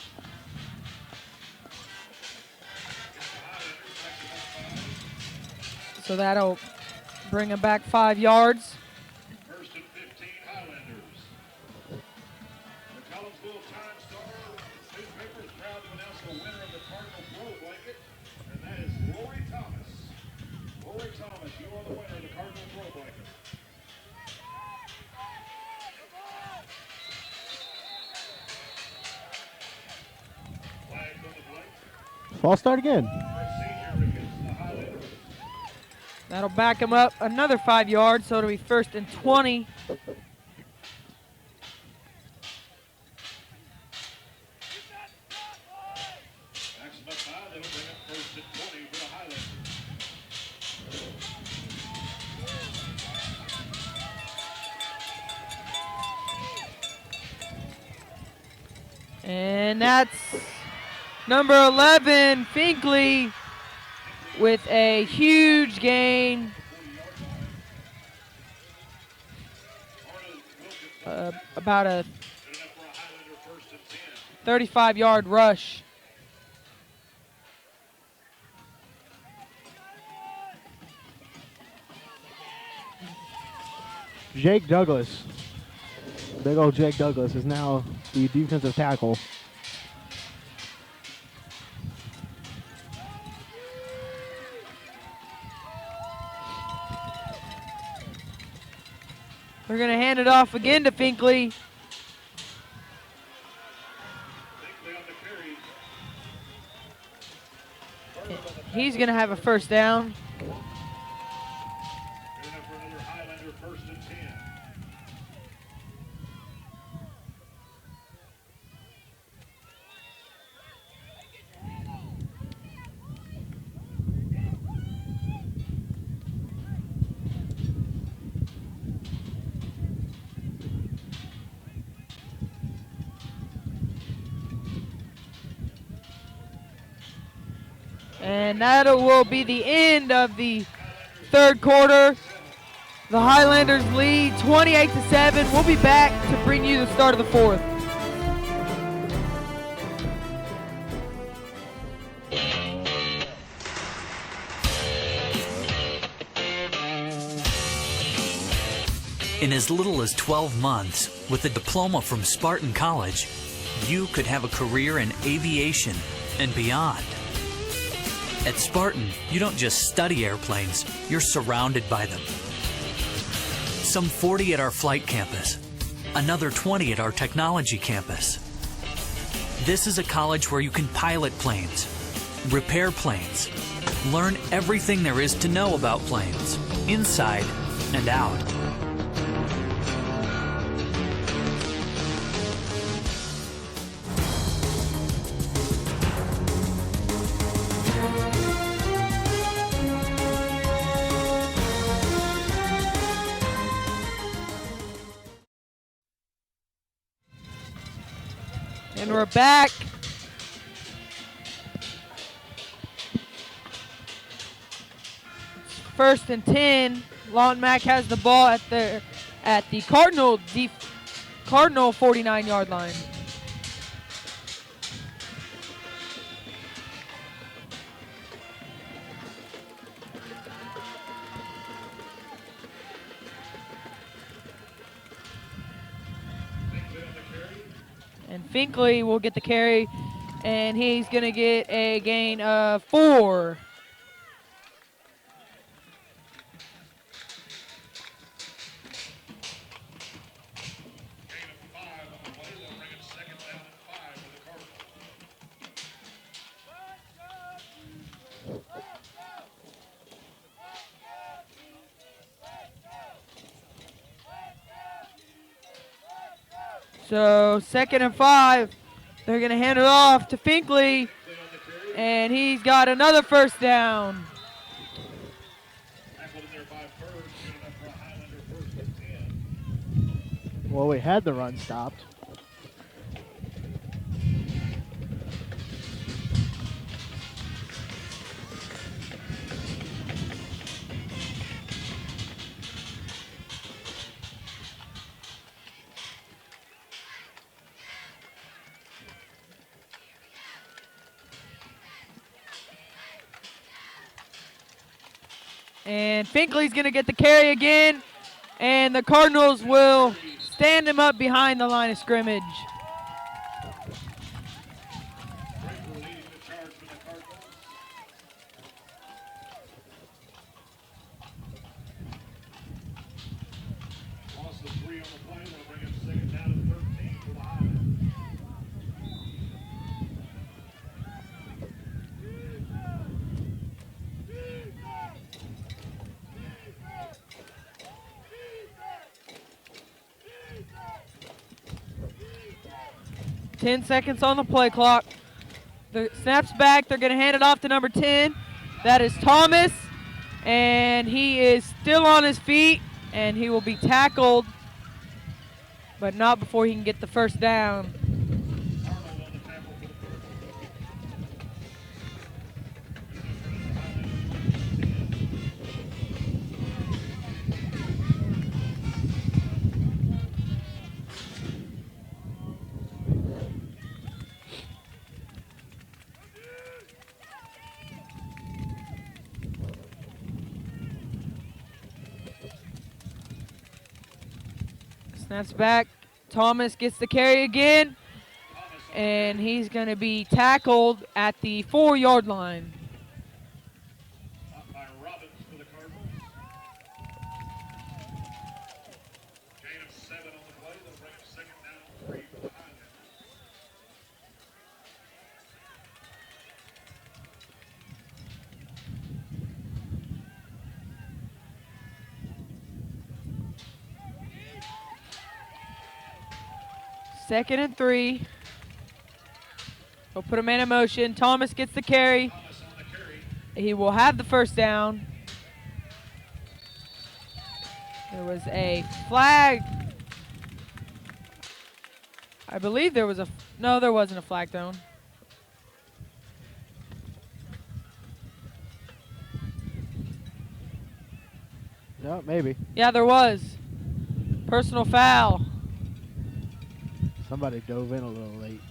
So that'll bring him back 5 yards. First and 15, Highlanders. The Collinsville Times-Star newspaper is proud to announce the winner of the Cardinal Throw Blanket, and that is Lori Thomas. Lori Thomas, you are the winner of the Cardinal Throw Blanket. Flags on the plate. False start again. Senior against the Highlanders. That'll back him up another 5 yards, so it'll be first and 20. Backs him up high, that'll bring up first and 20 for the Highlanders. And that's number 11, Finkley, with a huge gain. About a 35-yard rush. Jake Douglas, big old Jake Douglas, is now the defensive tackle. We're going to hand it off again to Finkley. Finkley on the carry. He's going to have a first down. Good enough for another Highlander, first and 10. And that will be the end of the third quarter. The Highlanders lead 28-7. We'll be back to bring you the start of the fourth. In as little as 12 months, with a diploma from Spartan College, you could have a career in aviation and beyond. At Spartan, you don't just study airplanes, you're surrounded by them. Some 40 at our flight campus, another 20 at our technology campus. This is a college where you can pilot planes, repair planes, Learn everything there is to know about planes, inside and out. And we're back. First and 10. Lawton Mack has the ball at the Cardinal 49-yard line. And Finkley will get the carry, and he's going to get a gain of 4. So 2nd and 5. They're going to hand it off to Finkley, and he's got another first down. Well, we had the run stopped. And Finkley's going to get the carry again, and the Cardinals will stand him up behind the line of scrimmage. Loss of 3 on the play. That'll bring up 2nd down and 13 for the Highlanders. Ten seconds on the play clock. The snap's back. They're going to hand it off to number 10. That is Thomas, and he is still on his feet, and he will be tackled, but not before he can get the first down. Arnold on the tackle for the first. Snaps back. Thomas gets the carry again, and he's going to be tackled at the 4-yard line. Caught by Robbins for the Cardinals. Gain of 7 on the play. That'll bring up 2nd down and 3 for the Highlanders. Second and 3. We'll put a man in motion. Thomas gets the carry. Thomas on the carry. He will have the first down. There was a flag. I believe there was no, there wasn't a flag thrown. No, maybe. Yeah, there was. Personal foul. Somebody dove in a little late.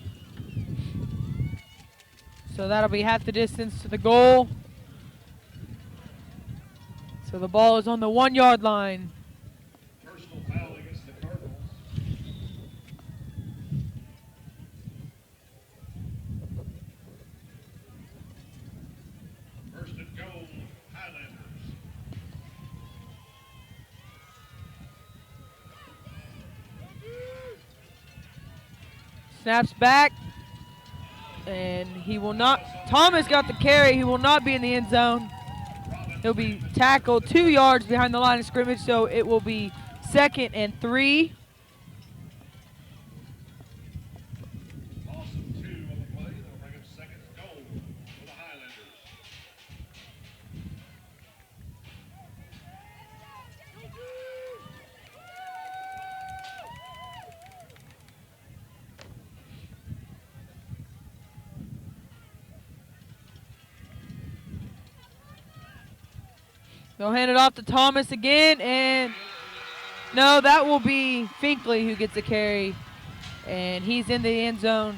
So that'll be half the distance to the goal. So the ball is on the 1-yard line. Personal foul against the Cardinals. First and goal, Highlanders. Snaps back. And he will not. Thomas got the carry. He will not be in the end zone. He'll be tackled 2 yards behind the line of scrimmage, so it will be 2nd and 3. Awesome 2 on the play. That'll bring up second and goal for the Highlanders. They'll hand it off to Thomas again, and no, that will be Finkley who gets the carry, and he's in the end zone.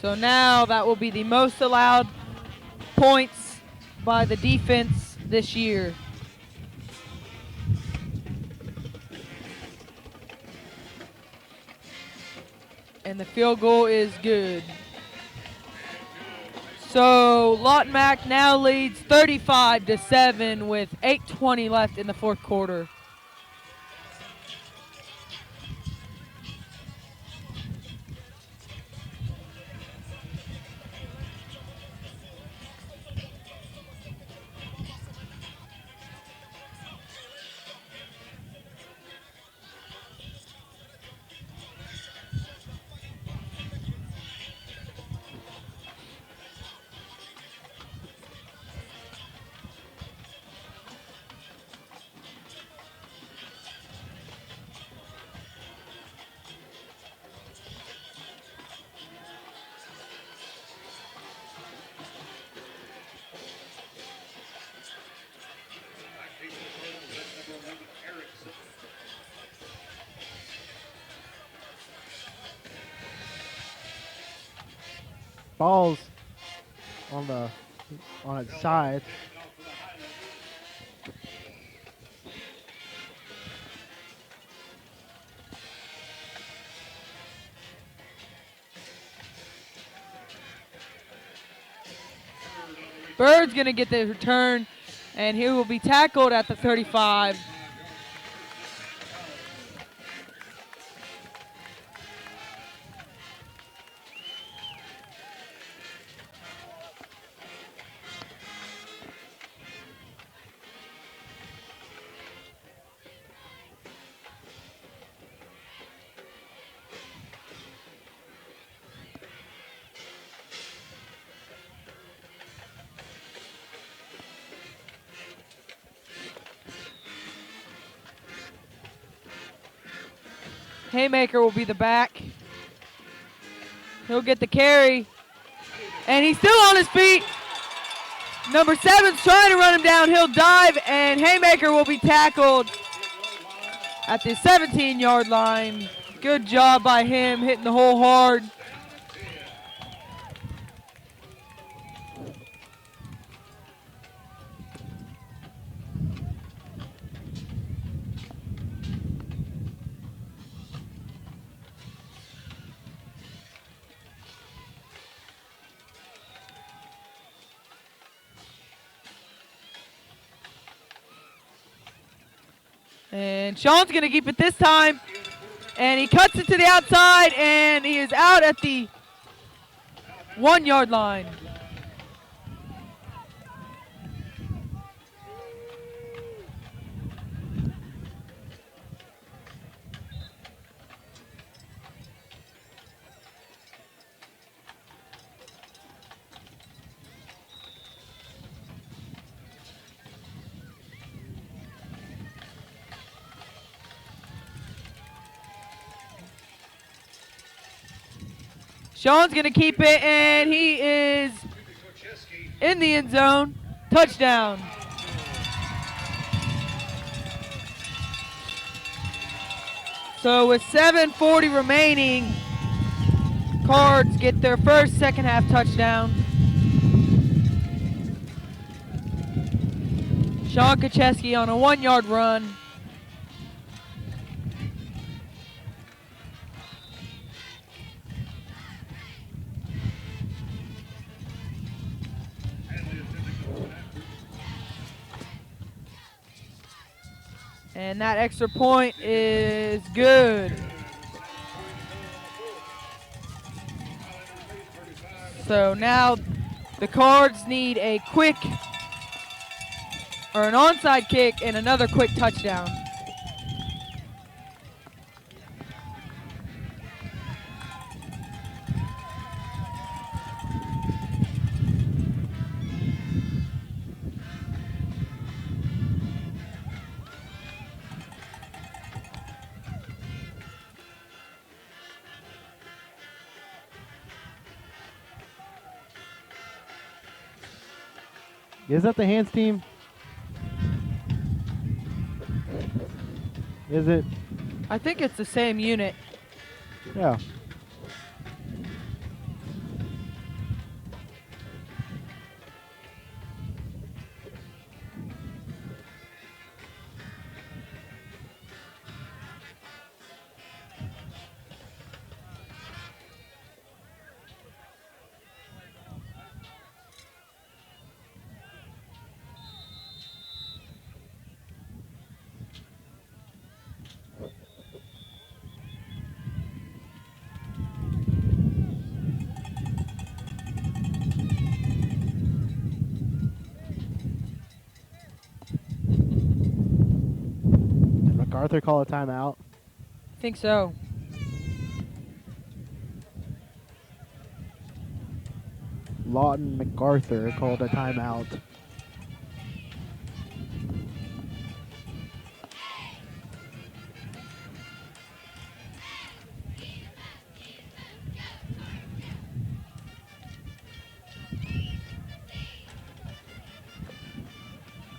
So now that will be the most allowed points by the defense this year. And the field goal is good. So Lawton Mack now leads 35-7 with 8:20 left in the fourth quarter. Ball's on its side. Bird's going to get the return, and he will be tackled at the 35. Haymaker will be the back. He'll get the carry. And he's still on his feet. Number 7's trying to run him down. He'll dive, and Haymaker will be tackled at the 17-yard line. Good job by him, hitting the hole hard. And Sean's going to keep it this time. And he cuts it to the outside, and he is out at the 1-yard line. Sean's going to keep it, and he is in the end zone. Touchdown. So with 7:40 remaining, Cards get their first second half touchdown. Sean Kacheski on a 1-yard run. And that extra point is good. So now the Cards need a quick or an onside kick and another quick touchdown. Is that the hands team? Is it? I think it's the same unit. Yeah. Did MacArthur call a timeout? I think so. Lawton MacArthur called a timeout.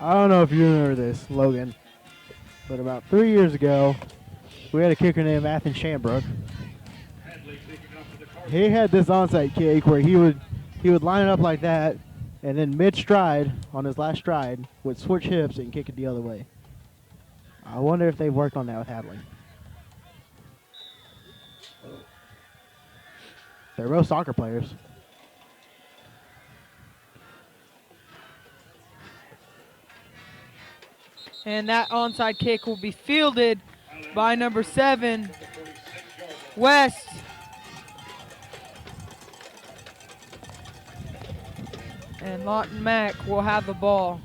I don't know if you remember this, Logan, but about 3 years ago, we had a kicker named Athen Shambrook. He had this onside kick where he would line it up like that, and then mid-stride, on his last stride, would switch hips and kick it the other way. I wonder if they've worked on that with Hadley. They're both soccer players. And that onside kick will be fielded by number 7, West. And Lawton Mack will have the ball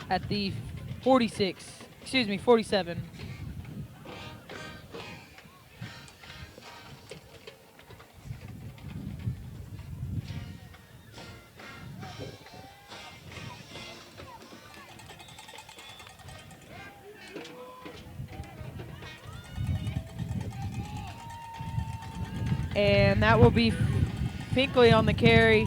at the 47. And that will be Finkley on the carry.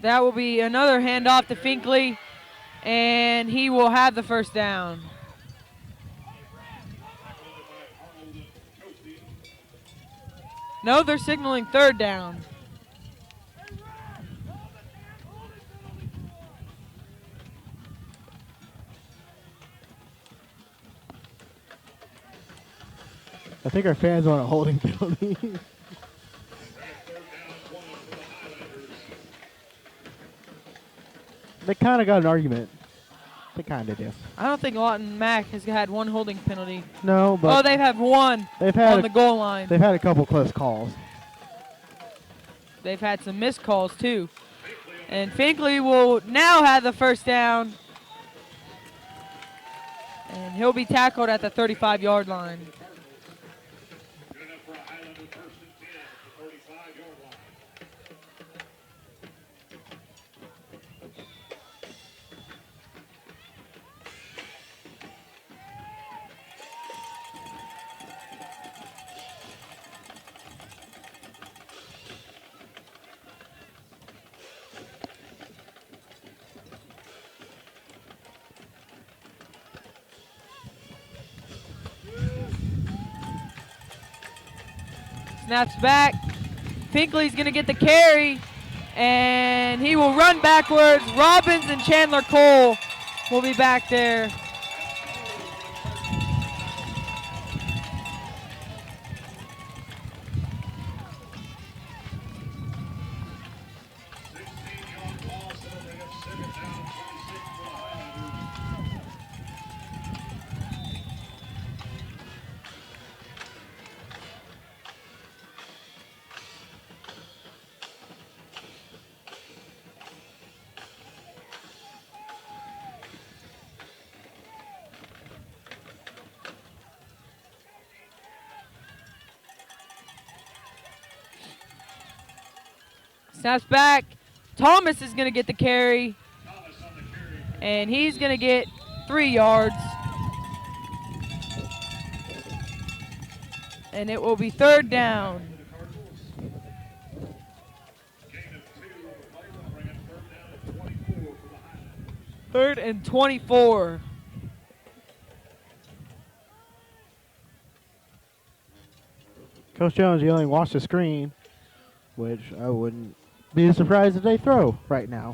That will be another handoff to Finkley, and he will have the first down. No, they're signaling third down. I think our fans want a holding penalty. They kind of got an argument. They kind of do. I don't think Lawton Mack has had one holding penalty. No, but Oh, they have one they've had on the goal line. they've had a couple close calls. They've had some missed calls too. And Finkley will now have the first down. And he'll be tackled at the 35-yard line. Good enough for a Highlander first and 10 at the 35-yard line. Snaps back. Pinkley's going to get the carry, and he will run backwards. Robbins and Chandler Cole will be back there. Snaps back. Thomas is going to get the carry, and he's going to get 3 yards. And it will be 3rd down. Third and 24. Coach Jones yelling, watch the screen, which I wouldn't be surprised if they throw right now.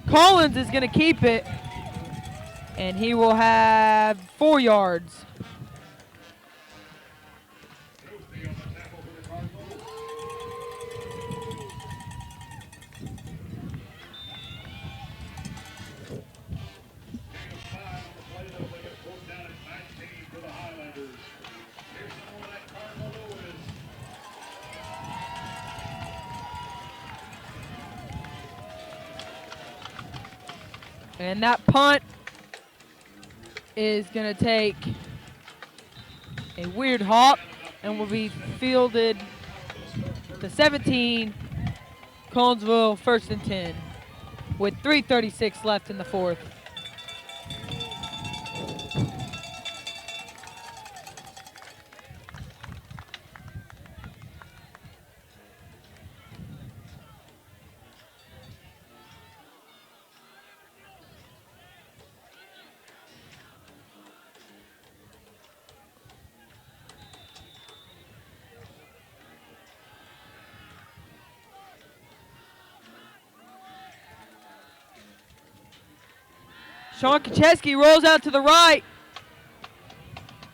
Collins is going to keep it, and he will have 4 yards. And that punt is going to take a weird hop and will be fielded to 17, Collinsville 1st and 10, with 3:36 left in the 4th. Sean Kacheski rolls out to the right,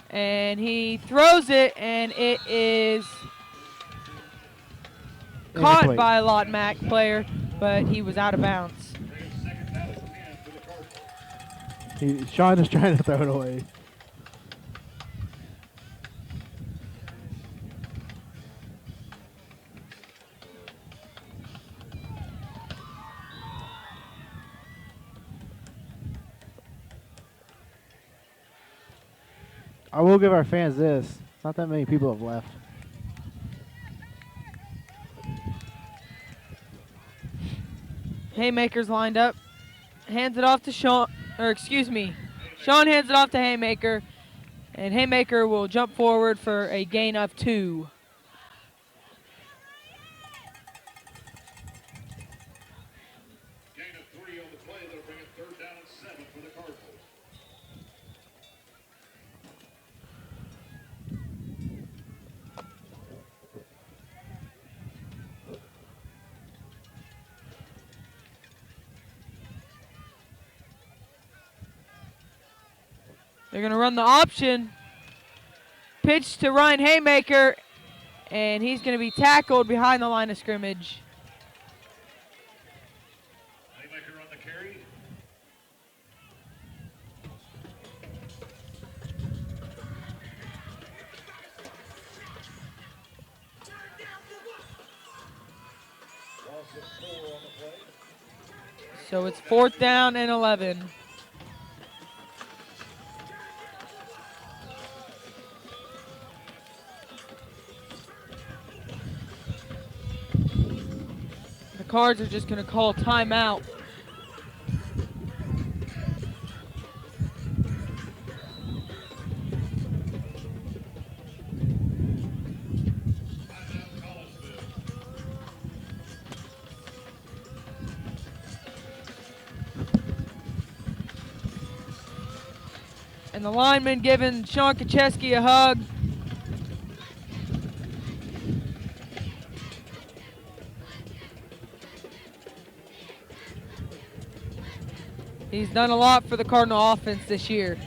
and he throws it, and it is caught Incomplete. by a Lott Mac player, but he was out of bounds. Sean is trying to throw it away. I will give our fans this. Not that many people have left. Haymaker's lined up, hands it off to Sean hands it off to Haymaker, and Haymaker will jump forward for a gain of 2. Gain of 3 on the play. That'll bring it 3rd down and 7 for the Cardinals. They're going to run the option. Pitch to Ryan Haymaker, and he's going to be tackled behind the line of scrimmage. Haymaker on the carry. Loss of 4 on the play. So it's 4th down and 11. The Cards are just going to call timeout. And the lineman giving Sean Kacheski a hug. He's done a lot for the Cardinal offense this year.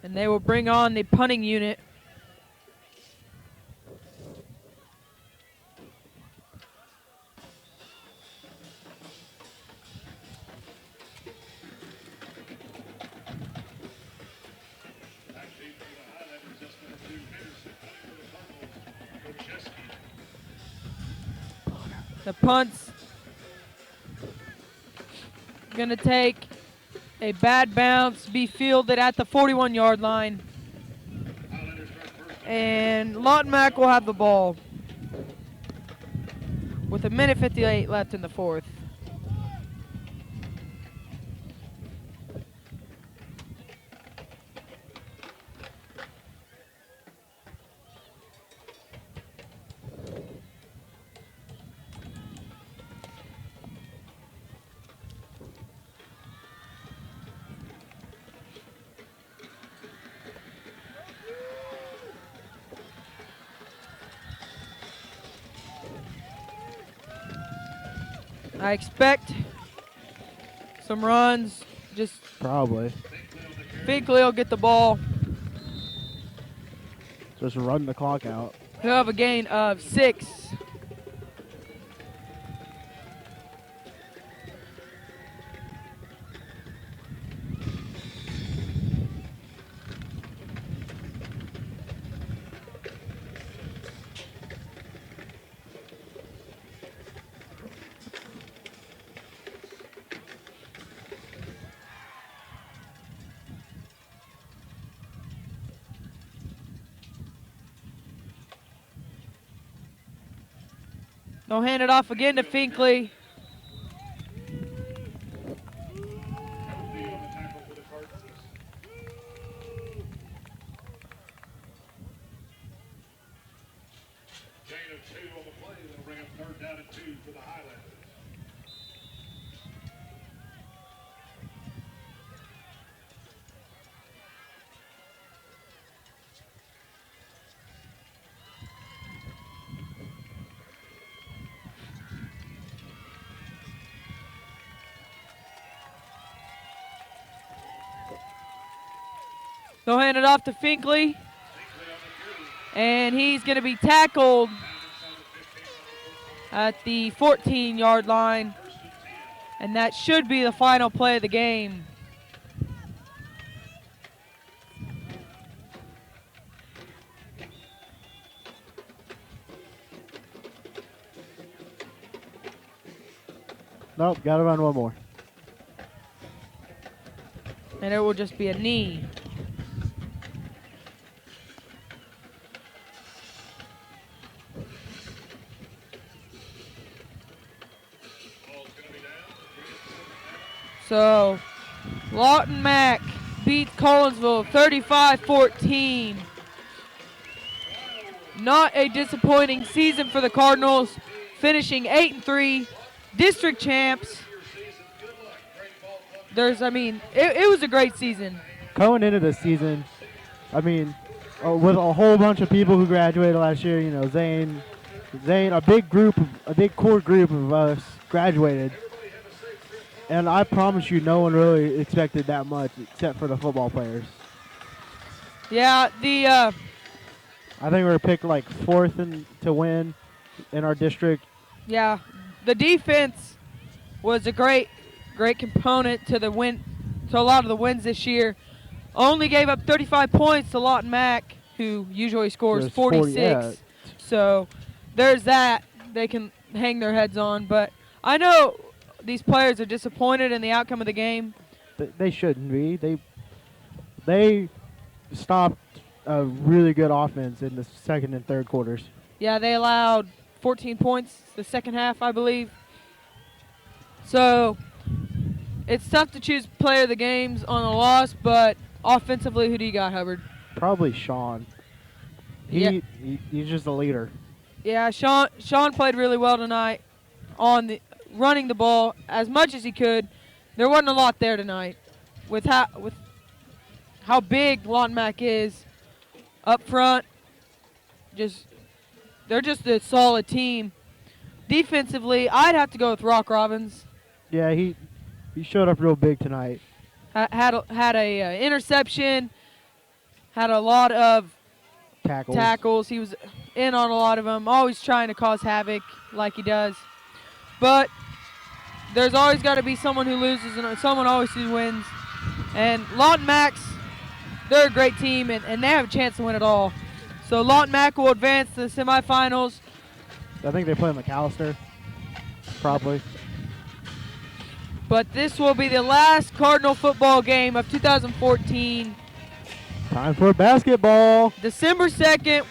And they will bring on the punting unit. The punt's going to take a bad bounce, be fielded at the 41-yard line. And Lawton Mack will have the ball with 1:58 left in the fourth. I expect some runs. Just Probably. Finkley will get the ball. Just run the clock out. He'll have a gain of 6. They'll hand it off again to Finkley. Gain of 2 on the play. That'll bring up 3rd down and 2 for the Highlanders. They'll hand it off to Finkley. And he's going to be tackled at the 14-yard line. And that should be the final play of the game. Nope, gotta run one more. And it will just be a knee. So, Lawton Mack beats Collinsville 35-14. Not a disappointing season for the Cardinals, finishing 8-3, district champs. It was a great season. Going into the season, with a whole bunch of people who graduated last year, Zane, a big core group of us graduated. And I promise you, no one really expected that much except for the football players. Yeah, I think we were picked like 4th to win in our district. Yeah, the defense was a great component to the win, to a lot of the wins this year. Only gave up 35 points to Lawton Mack, who usually scores 46. So there's that they can hang their heads on. But I know these players are disappointed in the outcome of the game. They shouldn't be. They stopped a really good offense in the second and third quarters. Yeah, they allowed 14 points the second half, I believe. So it's tough to choose player of the games on a loss, but offensively, who do you got, Hubbard? Probably Sean. Yeah. He's just a leader. Yeah, Sean played really well tonight on the running the ball as much as he could. There wasn't a lot there tonight with how big Lawton Mack is up front. They're just a solid team. Defensively, I'd have to go with Rock Robbins. Yeah, he showed up real big tonight. Had a interception, had a lot of tackles. He was in on a lot of them, always trying to cause havoc like he does. But there's always got to be someone who loses and someone always who wins. And Lawton Max, they're a great team, and they have a chance to win it all. So Lawton Mack will advance to the semifinals. I think they play McAllister, probably. But this will be the last Cardinal football game of 2014. Time for basketball. December 2nd,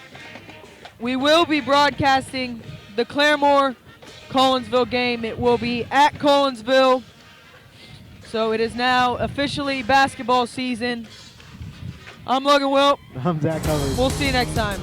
we will be broadcasting the Claremore-Collinsville game. It will be at Collinsville. So it is now officially basketball season. I'm Logan Wilt. I'm Zach Hubbard. We'll see you next time.